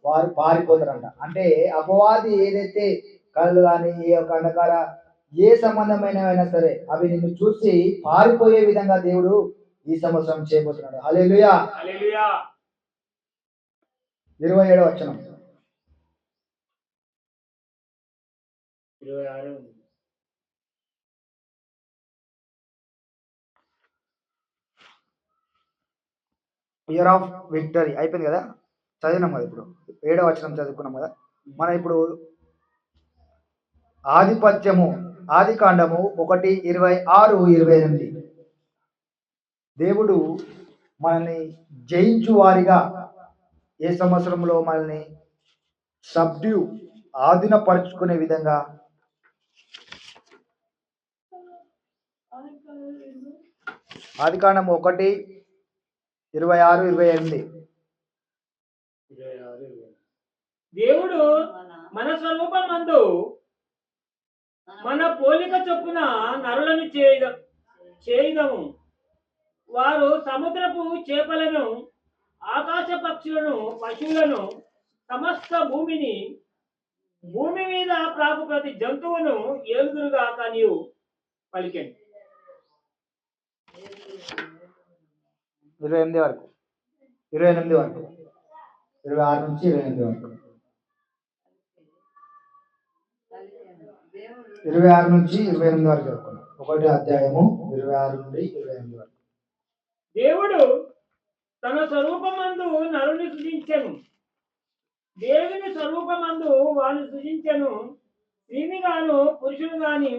వారు పారిపోతారంట. అంటే అపవాది ఏదైతే కళ్ళు కానీ ఏ యొక్క అంధకార ఏ సంబంధమైనవైనా సరే అవి నిన్ను చూసి పారిపోయే విధంగా దేవుడు ఈ సంవత్సరం చేయబోతున్నాడు. హల్లెలూయా. హల్లెలూయా. 27వ వచనం. 26. ఇయర్ ఆఫ్ విక్టరీ అయిపోయింది కదా, చదివినాం కదా. ఇప్పుడు 7వ వచనం చదువుకున్నాం కదా. మనం ఇప్పుడు ఆధిపత్యము ఆది కాండము 1:26-28. దేవుడు మనల్ని జయించు వారిగా ఏ సంవత్సరంలో మనల్ని ఆధీనపరుచుకునే విధంగా ఆది కాండం 1:26-28. దేవుడు మన స్వరూపమందు మన పోలిక చొప్పున నరులను చేయుదము. వారు సముద్రపు చేపలను, ఆకాశ పక్షులను, పశువులను, సమస్త భూమి మీద ప్రాకు ప్రతి జంతువును ఏలుదురుగా నీవు పలికెను. 28 వరకు, 28 వరకు, 26 నుంచి 28 వరకు, 26 నుంచి 28 వరకు చదువుకున్నాం. 1వ అధ్యాయము 26 నుండి 28 వరకు. దేవుడు తన స్వరూపమందు నరుని సృజించెను. దేవుని స్వరూపమందు వారిని సృజించెను. స్త్రీని గాను పురుషుని గాని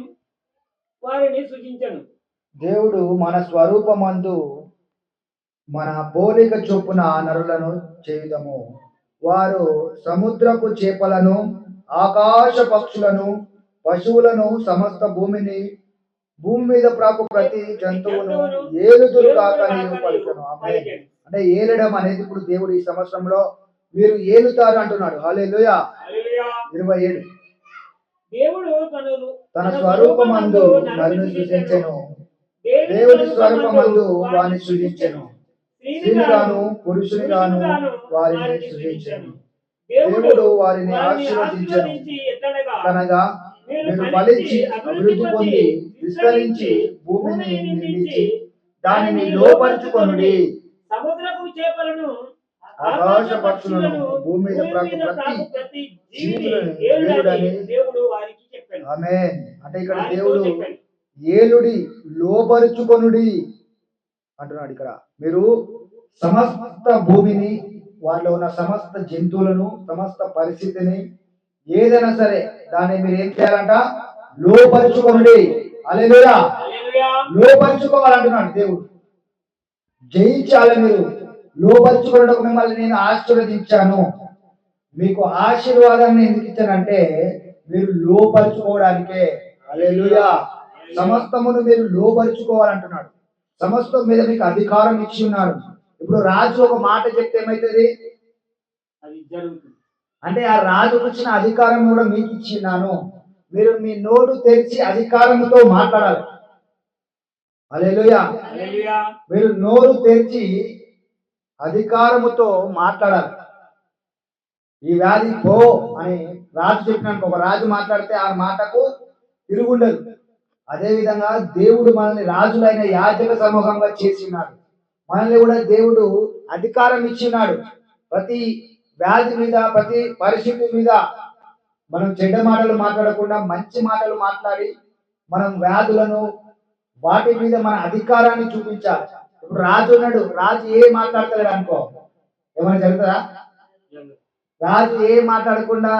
వారిని సృజించెను. దేవుడు మన స్వరూపమందు మన పోలిక చొప్పున నరులను చేయుదము. వారు సముద్రపు చేపలను, ఆకాశ పక్షులను, పశువులను, సమస్త భూమి మీద ప్రాకు ప్రతి జంతువును ఏలుదురు కాక నీవు పలికెను. ఆమేన్. అంటే ఏలడం అనేది ఇప్పుడు దేవుడు ఈ సంవత్సరంలో మీరు ఏలుతారు అంటున్నాడు. హల్లెలూయా. 27. దేవుడు తన స్వరూపమందు నరుని సృజించెను. దేవుని స్వరూపమందు వారిని సృజించెను. స్త్రీనిగాను పురుషునిగాను వారిని సృజించెను. దేవుడు వారిని ఆశీర్వదించెను. కనుక మీరు ఫలించి అభివృద్ధి పొంది విస్తరించి భూమిని నిండించి దానిని లోపరుచుకొనుడి. సముద్రపు చేపలను, ఆకాశ పక్షులను, భూమి మీద ప్రాకు ప్రతి జీవులను ఏలుడని దేవుడు వారికి చెప్పాడు. ఆమేన్. అంటే ఇక్కడ దేవుడు ఏలుడి, లోపరుచుకొనుడి అంటున్నాడు. ఇక్కడ మీరు సమస్త భూమిని, వారిలో ఉన్న సమస్త జంతువులను, సమస్త పరిస్థితిని ఏదైనా సరే దాన్ని మీరు ఏం చేయాలంట? లోపరుచుకొనుడి. హల్లెలూయా. లోపరుచుకోవాలంటున్నాడు దేవుడు. జయించాలి. మీరు లోపరుచుకోవడం మిమ్మల్ని నేను ఆశీర్వదించాను. మీకు ఆశీర్వాదాన్ని ఎందుకు ఇచ్చానంటే మీరు లోపరుచుకోవడానికే. హల్లెలూయా. సమస్తమును మీరు లోపరుచుకోవాలంటున్నాడు. సమస్తం మీద మీకు అధికారం ఇచ్చి ఉన్నాడు. ఇప్పుడు రాజు ఒక మాట చెప్తే ఏమైతుంది? అది జరుగుతుంది. అంటే ఆ రాజుకు ఇచ్చిన అధికారం కూడా మీకు ఇచ్చిన్నాను. మీరు మీ నోరు తెరిచి అధికారంతో మాట్లాడాలి. హల్లెలూయా. మీరు నోరు తెరిచి అధికారముతో మాట్లాడాలి. ఈ వ్యాధి పో అని రాజు చెప్పినాక ఒక రాజు మాట్లాడితే ఆ మాటకు తిరుగుండదు. అదే విధంగా దేవుడు మనల్ని రాజులైన యాజక సమూహంగా చేసినాడు. మనల్ని కూడా దేవుడు అధికారం ఇచ్చినాడు. ప్రతి వ్యాధి మీద, ప్రతి పరిస్థితి మీద మనం చెడ్డ మాటలు మాట్లాడకుండా మంచి మాటలు మాట్లాడి మనం వ్యాధులను వాటి మీద మన అధికారాన్ని చూపించాలి. ఇప్పుడు రాజు ఉన్నాడు, రాజు ఏం మాట్లాడతాడు అనుకో, ఏమైనా జరుగుతుందా? రాజు ఏం మాట్లాడకుండా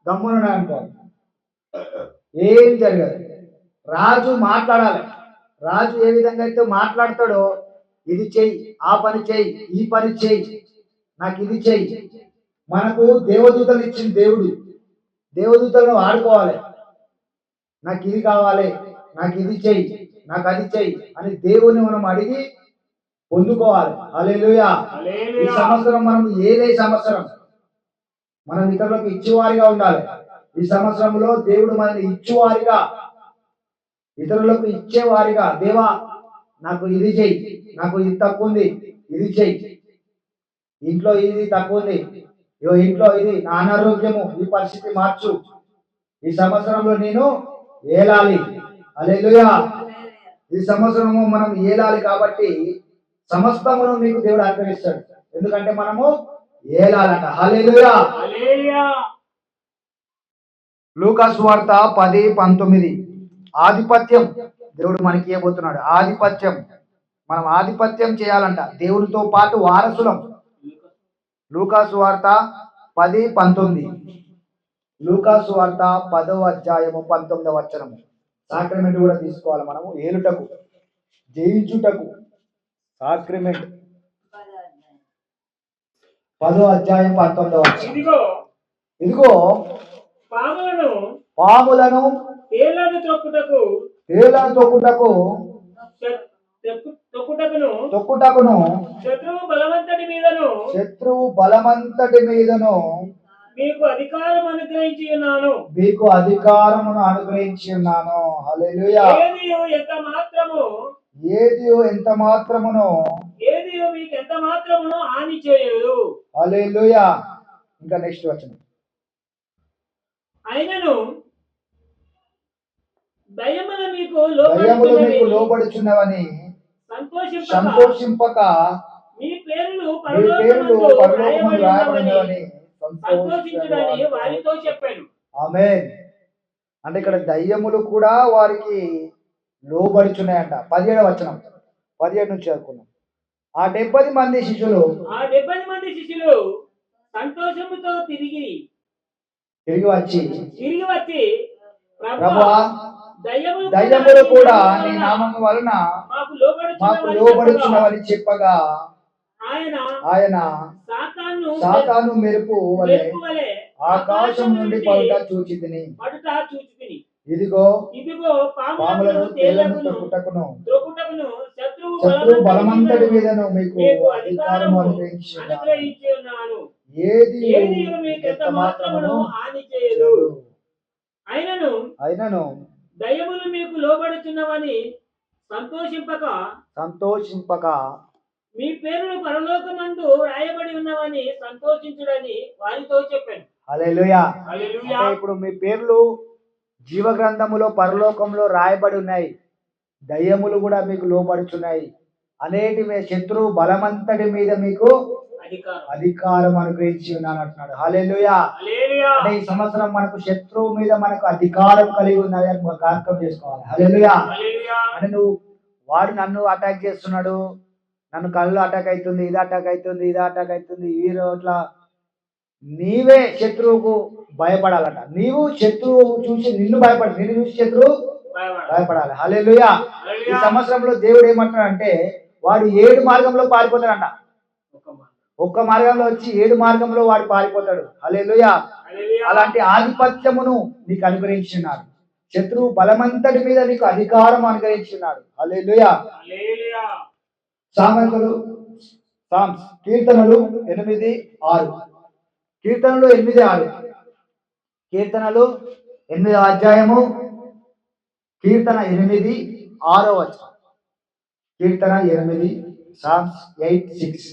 గమ్మునున్నాడు అనుకో, ఏం జరగదు. రాజు మాట్లాడాలి. రాజు ఏ విధంగా అయితే మాట్లాడతాడో, ఇది చెయ్యి, ఆ పని చెయ్యి, ఈ పని చెయ్యి, నాకు ఇది చెయ్యి. మనకు దేవదూతలు ఇచ్చిన దేవుడు, దేవదూతలను వాడుకోవాలి. నాకు ఇది కావాలి, నాకు ఇది చెయ్యి, నాకు అది చెయ్యి అని దేవుని మనం అడిగి పొందుకోవాలి. హల్లెలూయా. ఈ సంవత్సరం మనం ఏదే సంవత్సరం మనం ఇతరులకు ఇచ్చేవారిగా ఉండాలి. ఈ సంవత్సరంలో దేవుడు మనల్ని ఇచ్చేవారిగా, ఇతరులకు ఇచ్చేవారిగా, దేవా నాకు ఇది చెయ్యి, నాకు ఇది తక్కువ ఉంది ఇది చెయ్యి, ఇంట్లో ఇది తక్కువ ఉంది, ఇంట్లో ఇది నా అనారోగ్యము, ఈ పరిస్థితి మార్చు, ఈ సంవత్సరంలో నేను ఏలాలి. హల్లెలూయా. ఈ సంవత్సరము మనం ఏలాలి కాబట్టి సమస్తమును మీకు దేవుడు అనుగ్రహిస్తాడు. ఎందుకంటే మనము ఏలాలంట. హల్లెలూయా. హల్లెలూయా. లూకా సువార్త 10:19 ఆధిపత్యం దేవుడు మనకి ఇవ్వబోతున్నాడు. ఆధిపత్యం, మనం ఆధిపత్యం చేయాలంట, దేవునితో పాటు వారసులం. లూకా సువార్త 10:19 లూకా సువార్త 10వ అధ్యాయము 19వ వచనము. సాక్రమెంట్ కూడా తీసుకోవాలి మనము, ఏలుటకు జయించుటకు. సాక్రమెంట్ 10వ అధ్యాయం 19వ వచనం. ఇదిగో పాములను తేళ్లను త్రొక్కుటకు తొక్కుటకును శత్రువు బలవంతటి మీదను మీకు అధికారమును అనుగ్రహించి ఉన్నాను. హల్లెలూయా. ఏదియు ఎంత మాత్రమును మీకు ఎంత మాత్రమును హాని చేయదు. హల్లెలూయా. ఇంకా నెక్స్ట్ వచనం. అయినను దయ్యములు మీకు లోబడుచున్నవని సంతోషింపక మీ పేర్లు పరలోకమందు రాయబడినవని సంతోషించుడని వారితో చెప్పాను. ఆమేన్. అంటే ఇక్కడ దయ్యములు కూడా వారికి లోబడుచున్నాయంట. 17వ వచనం, 17 నుంచి చదువుకున్నాం. ఆ 70 మంది శిష్యులు సంతోషముతో తిరిగి వచ్చి ప్రభువా దయ్యములు కూడా నీ నామము వలన మాకు లోబడుచున్నవని చెప్పగా ఆయన సాతాను మెరుపు వలె ఆకాశం నుండి పడుట చూచితిని. ఇదిగో పాములను తేళ్లను త్రొక్కుటకును శత్రువు బలమంతటి మీదను మీకు అధికారము అనుగ్రహించున్నాను. ఏది ఎంత మాత్రమును హాని చేయదు. అయినను దయ్యములు మీకు లోబడుచున్నవని సంతోషింపక మీ పేరును పరలోకమందు రాయబడి ఉన్నవని సంతోషించుడని వారితో చెప్పాను. హల్లెలూయా. హల్లెలూయా. ఇప్పుడు మీ పేర్లు జీవ గ్రంథములో పరలోకంలో రాయబడి ఉన్నాయి. దయ్యములు కూడా మీకు లోబడుచున్నాయి. అనేటి శత్రువు బలమంతటి మీద మీకు అధికారం అనుగ్రహించి ఉన్నాను అంటున్నాడు. హల్లెలూయా. అంటే ఈ సంవత్సరం మనకు శత్రువు మీద మనకు అధికారం కలిగి ఉన్నది అని జ్ఞాపకం చేసుకోవాలి. హల్లెలూయా. అంటే వాడు నన్ను అటాక్ చేస్తున్నాడు, నన్ను కళ్ళు అటాక్ అవుతుంది, ఇది అటాక్ అవుతుంది, ఇది అటాక్ అవుతుంది, ఈ రోజుల నీవే శత్రువుకు భయపడాలట. నీవు శత్రువు చూసి నిన్ను భయపడ, నిన్ను చూసి శత్రువు భయపడాలి. హల్లెలూయా. ఈ సంవత్సరంలో దేవుడు ఏమంటాడంటే వాడు 7 మార్గంలో పారిపోతాడంట. ఒక్క మార్గంలో వచ్చి 7 మార్గంలో వాడు పారిపోతాడు. హల్లెలూయా. అలాంటి ఆధిపత్యమును నీకు అనుగ్రహించున్నాడు. శత్రువు బలమంతటి మీద నీకు అధికారం అనుగ్రహించున్నాడు. హల్లెలూయా. కీర్తనలు 8:6 కీర్తనలు 8:6 కీర్తనలు 8వ అధ్యాయము కీర్తన 8:6 వచనం. కీర్తన 8 సామ్స్ 8:6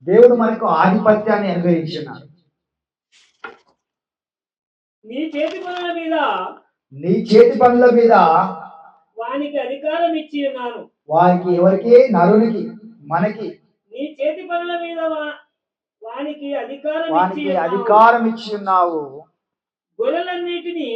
దేవుడు మనకు ఆధిపత్యాన్ని అనుగ్రహించున్నాడు. నీ చేతి పనుల మీద వానికి అధికారం ఇచ్చి ఉన్నాను. వారికి ఎవరికి? నరునికి, మనకి. నీ చేతి పనుల మీద వానికి అధికారం ఇచ్చి ఉన్నావు. గొర్రెలన్నిటిని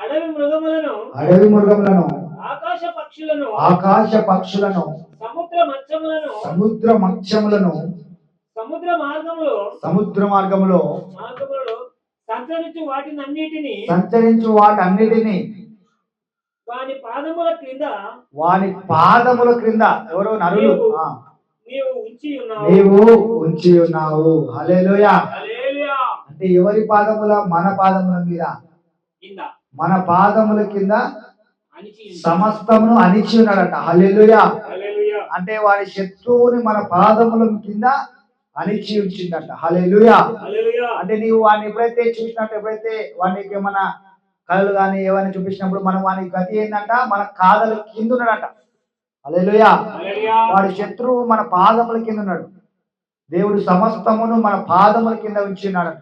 అడవి మృగములను ఆకాశ పక్షులను సముద్ర మత్స్యములను సముద్ర మార్గములో సంచరించు వాటన్నిటిని వాని పాదముల క్రింద ఎవరో నరులు నీవు ఉంచి ఉన్నావు. హల్లెలూయా. అంటే ఎవరి పాదముల? మన పాదముల మీద, మన పాదముల కింద సమస్తమును అణిచి ఉన్నాడట. హల్లెలూయా. హల్లెలూయా. అంటే వారి శత్రువుని మన పాదముల కింద అణిచి ఉంచిందట. హల్లెలూయా. హల్లెలూయా. అంటే నీవు వాడిని ఎప్పుడైతే చూసినట్టు, ఎప్పుడైతే వాడికి ఏమన్నా కళలు కానీ ఏమైనా చూపించినప్పుడు మనం వాని గతి ఏంటంట, మన కాదల కింద ఉన్నాడట. హల్లెలూయా. హల్లెలూయా. వాడి శత్రువు మన పాదముల కింద ఉన్నాడు. దేవుడు సమస్తమును మన పాదముల కింద ఉంచున్నాడట.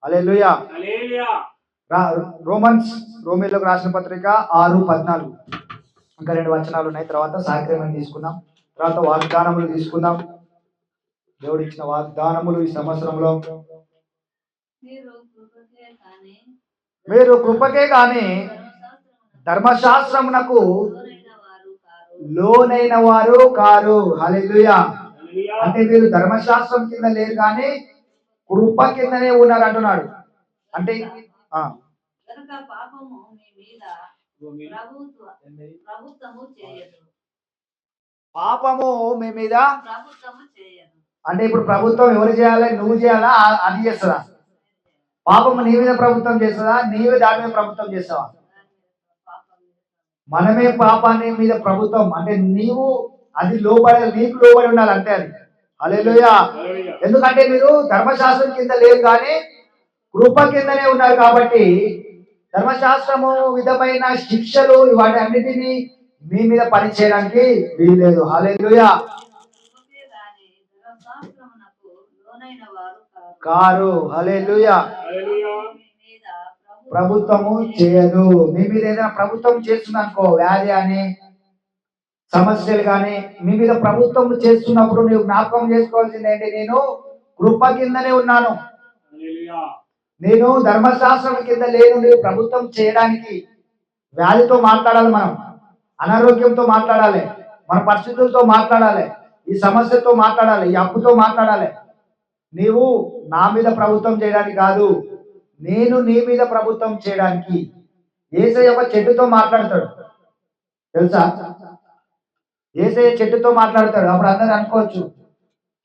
హల్లెలూయా. హల్లెలూయా. రోమీయులకు రాసిన పత్రిక 6:14. ఇంకా 2 వచనాలు ఉన్నాయి. తర్వాత సాక్రమెంట్ తీసుకుందాం, తర్వాత వాగ్దానములు తీసుకుందాం. దేవుడు ఇచ్చిన వాగ్దానములు ఈ సంవత్సరంలో మీరు కృపకే కానీ ధర్మశాస్త్రమునకు లోనైన వారు కారు. హల్లెలూయా. హల్లెలూయా. అంటే మీరు ధర్మశాస్త్రం కింద లేరు కానీ కృప కిందనే ఉన్నారు అంటున్నాడు. అంటే కనుక పాపము మీ మీద ప్రభుత్వము చేయదు. పాపము మీ మీద ప్రభుత్వము చేయదు. అంటే ఇప్పుడు ప్రభుత్వం ఎవరు చేయాలి? నువ్వు చేయాలా? అది చేస్తుందా? పాపము నీ మీద ప్రభుత్వం చేస్తుందా? నీవే దాని మీద ప్రభుత్వం చేస్తావా? మనమే పాపాన్ని మీద ప్రభుత్వం. అంటే నీవు అది లోబడి, నీకు లోబడి ఉండాలి అంతే అది. హల్లెలూయా. హల్లెలూయా. ఎందుకంటే మీరు ధర్మశాస్త్రం కింద లేరు కానీ కృప కిందనే ఉన్నారు కాబట్టి ధర్మశాస్త్రము విధమైన శిక్షలు వాటి అన్నిటినీ మీ మీద పనిచేయడానికి వీల్లేదు. హల్లెలూయా. కారు. హల్లెలూయా. హల్లెలూయా. ప్రభుత్వము చేయదు. మీ మీద ఏదైనా ప్రభుత్వం చేస్తుంది అనుకో, వ్యాధి అని సమస్యలు కానీ మీ మీద ప్రభుత్వం చేస్తున్నప్పుడు నీవు జ్ఞాపకం చేసుకోవాల్సింది ఏంటి? నేను కృప కిందనే ఉన్నాను. హల్లెలూయా. నేను ధర్మశాస్త్రం కింద లేను. నీవు ప్రభుత్వం చేయడానికి వ్యాధితో మాట్లాడాలి, మనం అనారోగ్యంతో మాట్లాడాలి, మన పరిస్థితులతో మాట్లాడాలి, ఈ సమస్యతో మాట్లాడాలి, ఈ అప్పుతో మాట్లాడాలి. నీవు నా మీద ప్రభుత్వం చేయడానికి కాదు, నేను నీ మీద ప్రభుత్వం చేయడానికి. యేసయ్య ఒక చెట్టుతో మాట్లాడతాడు తెలుసా? యేసయ్య చెట్టుతో మాట్లాడతాడు. అప్పుడు అందరూ అనుకోవచ్చు,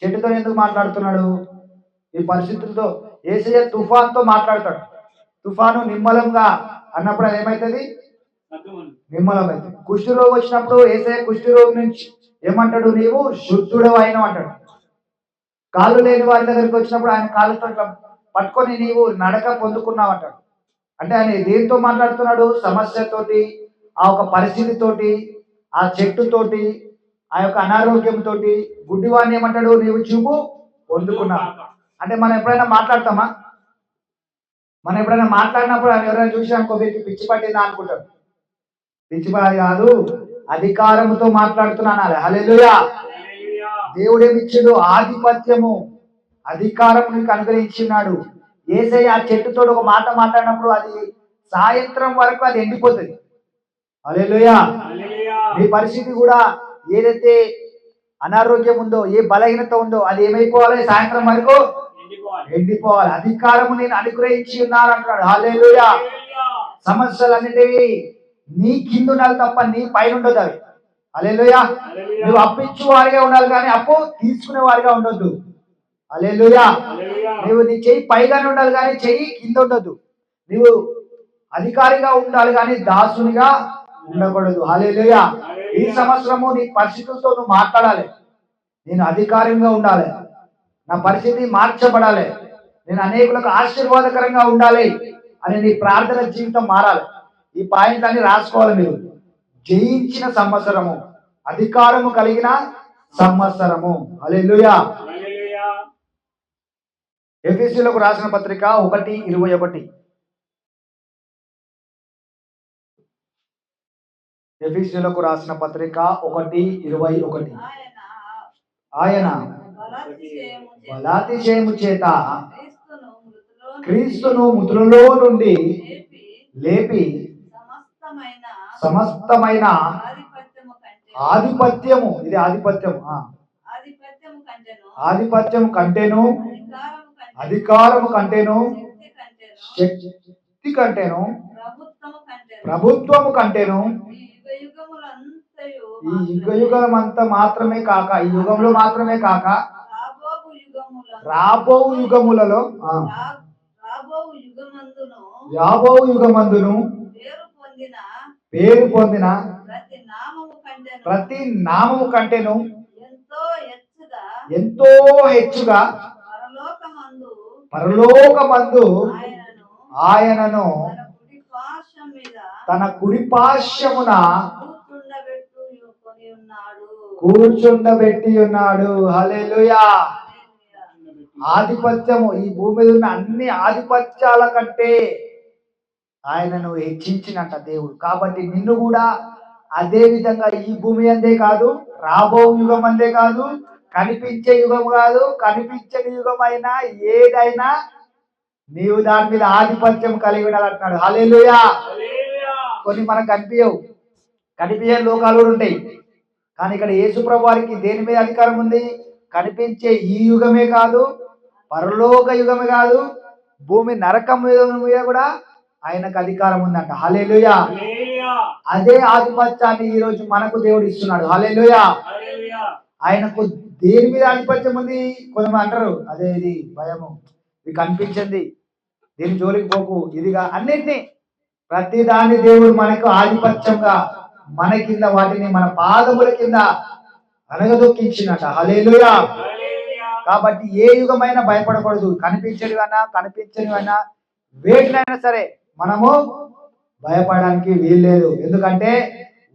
చెట్టుతో ఎందుకు మాట్లాడుతున్నాడు ఈ పరిస్థితులతో? యేసయ్య తుఫాన్తో మాట్లాడతాడు. తుఫాను నిమ్మలంగా అన్నప్పుడు అది ఏమవుతుంది? నిమ్మలమైంది. కుష్టి రోగి వచ్చినప్పుడు యేసయ్య కుష్టి రోగి నుంచి ఏమంటాడు? నీవు శుద్ధుడవు అయినవు అంటాడు. కాళ్ళు లేని వారి దగ్గరికి వచ్చినప్పుడు ఆయన కాళ్ళతో ఇట్లా పట్టుకొని నీవు నడక పొందుకున్నావు అంటాడు. అంటే ఆయన దేంతో మాట్లాడుతున్నాడు? సమస్యతోటి, ఆ ఒక పరిస్థితితోటి, ఆ చెట్టుతోటి, ఆ యొక్క అనారోగ్యంతో. గుడ్డివాడిని ఏమంటాడు? నీవు చూపు పొందుకున్నావు. అంటే మనం ఎప్పుడైనా మాట్లాడతామా? మనం ఎప్పుడైనా మాట్లాడినప్పుడు ఆయన ఎవరైనా చూసి అనుకో, వీరికి పిచ్చి పట్టిందా అనుకుంటారు. పిచ్చి పడి కాదు, అధికారముతో మాట్లాడుతున్నాను. హల్లెలూయా. దేవుడు ఏమిచ్చాడు? ఆధిపత్యము, అధికారం నీకు అనుగ్రహించినాడు. యేసయ్య ఆ చెట్టుతో ఒక మాట మాట్లాడినప్పుడు అది సాయంత్రం వరకు అది ఎండిపోతుంది. హల్లెలూయా. నీ పరిస్థితి కూడా ఏదైతే అనారోగ్యం ఉందో, ఏ బలహీనత ఉందో అది ఏమైపోవాలి? సాయంత్రం వరకు ఎండిపోవాలి. అధికారము నేను అనుగ్రహించి ఉన్నాను అంటున్నాడు. హల్లెలూయా. సమస్యలన్నిటివి నీ కింద ఉండాలి తప్ప నీ పైన ఉండదు అవి. హల్లెలూయా. నువ్వు అప్పిచ్చు వారిగా ఉండాలి కానీ అప్పు తీసుకునే వారిగా ఉండొద్దు. హల్లెలూయా. నువ్వు నీ చెయ్యి పైగానే ఉండాలి కానీ చెయ్యి కింద ఉండొద్దు. నువ్వు అధికారిగా ఉండాలి కానీ దాసునిగా ఉండకూడదు. హల్లెలూయా. ఈ సంవత్సరము నీ పరిస్థితులతో నువ్వు మాట్లాడాలి. నేను అధికారంగా ఉండాలి, నా పరిస్థితి మార్చబడాలి, నేను అనేకులకు ఆశీర్వాదకరంగా ఉండాలి అని నీ ప్రార్థన జీవితం మారాలి. ఈ పాయింట్లన్నీ రాసుకోవాలి మీరు. జయించిన సంవత్సరము, అధికారము కలిగిన సంవత్సరము. హల్లెలూయా. ఎఫెసీయులకు రాసిన పత్రిక 1:21. ఎఫెసీయులకు రాసిన పత్రిక 1:21. ఆయన బలాతిశయము చేత క్రీస్తును మృతులలో నుండి లేపి సమస్తమైన ఆధిపత్యము, ఇది ఆధిపత్యము కంటేను, అధికారము కంటేను, శక్తి కంటేను, ప్రభుత్వము కంటేను, ఈ యుగయుగమంతా మాత్రమే కాక, ఈ యుగంలో మాత్రమే కాక రాబో యుగములలో రాబో యుగమందును పేరు పొందిన ప్రతి నామము కంటేను ప్రతి నామము కంటేను ఎంతో హెచ్చుగా ఎంతో హెచ్చుగా పరలోకమందు పరలోకమందు ఆయనను ఆయనను తన కుడి పార్శ్వం మీద తన కుడి పార్శ్వమున కొని ఉన్నాడు. కూర్చుండబెట్టి ఉన్నాడు. హల్లెలూయా. ఆధిపత్యము ఈ భూమి మీద ఉన్న అన్ని ఆధిపత్యాల కంటే ఆయనను హెచ్చించినట్ట దేవుడు. కాబట్టి నిన్ను కూడా అదే విధంగా ఈ భూమి అందే కాదు, రాబో యుగం అందే కాదు, కనిపించే యుగం కాదు, కనిపించని యుగం అయినా ఏదైనా నీవు దాని మీద ఆధిపత్యం కలిగి ఉండాలంటున్నాడు. హల్లెలూయా. కొన్ని మనకు కనిపించని లోకాలు కూడా ఉంటాయి. కానీ ఇక్కడ యేసుప్రభు వారికి దేని మీద అధికారం ఉంది? కనిపించే ఈ యుగమే కాదు, పరలోక యుగమే కాదు, భూమి నరకం మీద కూడా ఆయనకు అధికారం ఉందంట. హల్లెలూయా. అదే ఆధిపత్యాన్ని ఈ రోజు మనకు దేవుడు ఇస్తున్నాడు. హల్లెలూయా. ఆయనకు దేని మీద ఆధిపత్యం ఉంది? కొంతమంది అంటారు అదే ఇది భయము, ఇది కనిపించింది, దీని జోలికి పోకు, ఇదిగా అన్నిటినీ ప్రతి దాన్ని దేవుడు మనకు ఆధిపత్యంగా మన కింద వాటిని మన పాదముల కింద అనగదొక్కించినట. హల్లెలూయా. కాబట్టి ఏ యుగమైనా భయపడకూడదు. కనిపించనివైనా వేటినైనా సరే మనము భయపడడానికి వీల్లేదు. ఎందుకంటే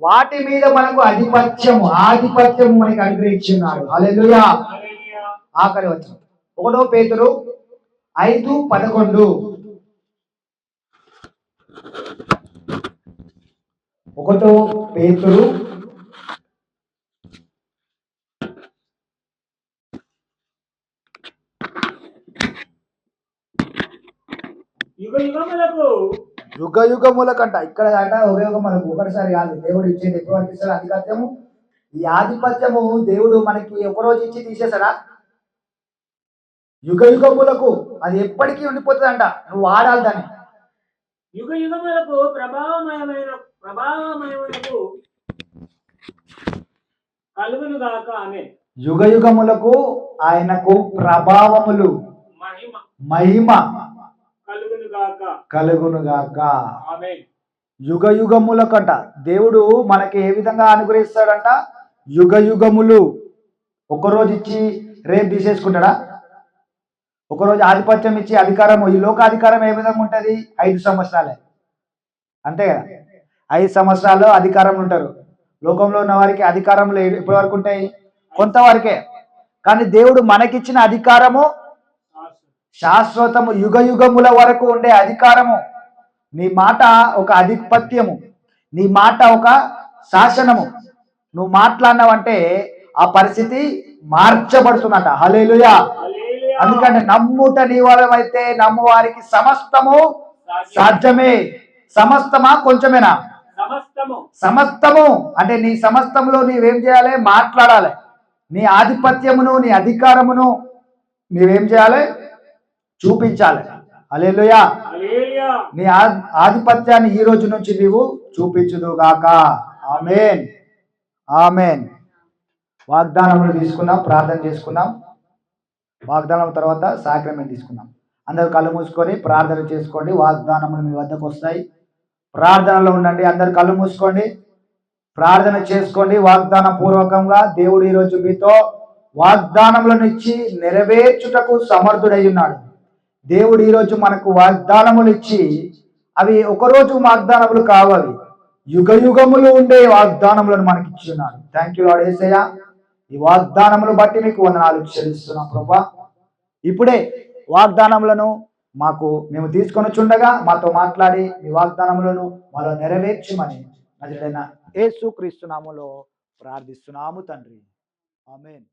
వాటి మీద మనకు ఆధిపత్యము మనకి అనుగ్రహించున్నాడు. హల్లెలూయా. ఆఖరి వచనం 1 పేతురు 5:11. 1 పేతురు యుగ యుగములకంట. ఇక్కడ అంట ఒక యుగములకు ఒకటిసారి కాదు, దేవుడు ఇచ్చేది ఎప్పుడు వరకు ఇస్తాడు ఆధిపత్యము. ఈ ఆధిపత్యము దేవుడు మనకి ఒకరోజు ఇచ్చి తీసేసాడా? యుగ యుగములకు అది ఎప్పటికీ ఉండిపోతుందంట. నువ్వు వాడాలి దాన్ని. యుగ యుగములకు ప్రభావమయములకు కలుగును గాక. ఆమేన్. యుగ యుగములకు ఆయనకు ప్రభావములు మహిమ కలుగును గాక. ఆమేన్. యుగ యుగములకంట దేవుడు మనకి ఏ విధంగా అనుగ్రహిస్తాడంట? యుగ యుగములు. ఒకరోజు ఇచ్చి రేపు తీసేసుకుంటాడా? ఒకరోజు ఆధిపత్యం ఇచ్చి అధికారము, ఈ లోకాధికారం ఏ విధంగా ఉంటుంది? 5 సంవత్సరాలే, అంతే కదా. 5 సంవత్సరాలు అధికారం ఉంటారు. లోకంలో ఉన్న వారికి అధికారంలో ఎప్పటి వరకు ఉంటాయి? కొంతవరకే. కానీ దేవుడు మనకిచ్చిన అధికారము శాశ్వతము, యుగ యుగముల వరకు ఉండే అధికారము. నీ మాట ఒక ఆధిపత్యము, నీ మాట ఒక శాసనము. నువ్వు మాట్లాడినావంటే ఆ పరిస్థితి మార్చబడుతుందట. హల్లెలూయా. అందుకంటే నమ్ముట నీ వలమైతే నమ్ము వారికి సమస్తము సాధ్యమే. సమస్తమా కొంచెమేనా? సమస్తము అంటే నీ సమస్తములో నీవేం చేయాలి? మాట్లాడాలి. నీ ఆధిపత్యమును, నీ అధికారమును నీవేం చేయాలి? చూపించాలి. హల్లెలూయా. నీ ఆధిపత్యాన్ని ఈ రోజు నుంచి నీవు చూపించుదుగాక. ఆమేన్. ఆమేన్. వాగ్దానములు తీసుకుందాం, ప్రార్థన చేసుకుందాం. వాగ్దానం తర్వాత సాక్రమెంట్ తీసుకుందాం. అందరూ కళ్ళు మూసుకొని ప్రార్థన చేసుకోండి. వాగ్దానములు మీ వద్దకు వస్తాయి. ప్రార్థనలో ఉండండి. అందరు కళ్ళు మూసుకోండి, ప్రార్థన చేసుకోండి. వాగ్దాన పూర్వకంగా దేవుడు ఈరోజు మీతో వాగ్దానములను ఇచ్చి నెరవేర్చుటకు సమర్థుడై ఉన్నాడు. దేవుడు ఈరోజు మనకు వాగ్దానములు ఇచ్చి, అవి ఒకరోజు వాగ్దానములు కావు, అవి యుగ యుగములు ఉండే వాగ్దానములను మనకి ఇచ్చి ఉన్నాడు. థ్యాంక్ యూ లార్డ్ యేసయ్యా. ఈ వాగ్దానములు బట్టి మీకు వందనాలు చెల్లిస్తున్నాం ప్రభువా. ఇప్పుడే వాగ్దానములను మేము తీసుకొని చుండగా మాతో మాట్లాడి మీ వాగ్దానములను మాలో నెరవేర్చమని నజరేయుడైన యేసుక్రీస్తు నామములో ప్రార్థిస్తున్నాము తండ్రి. ఆమేన్.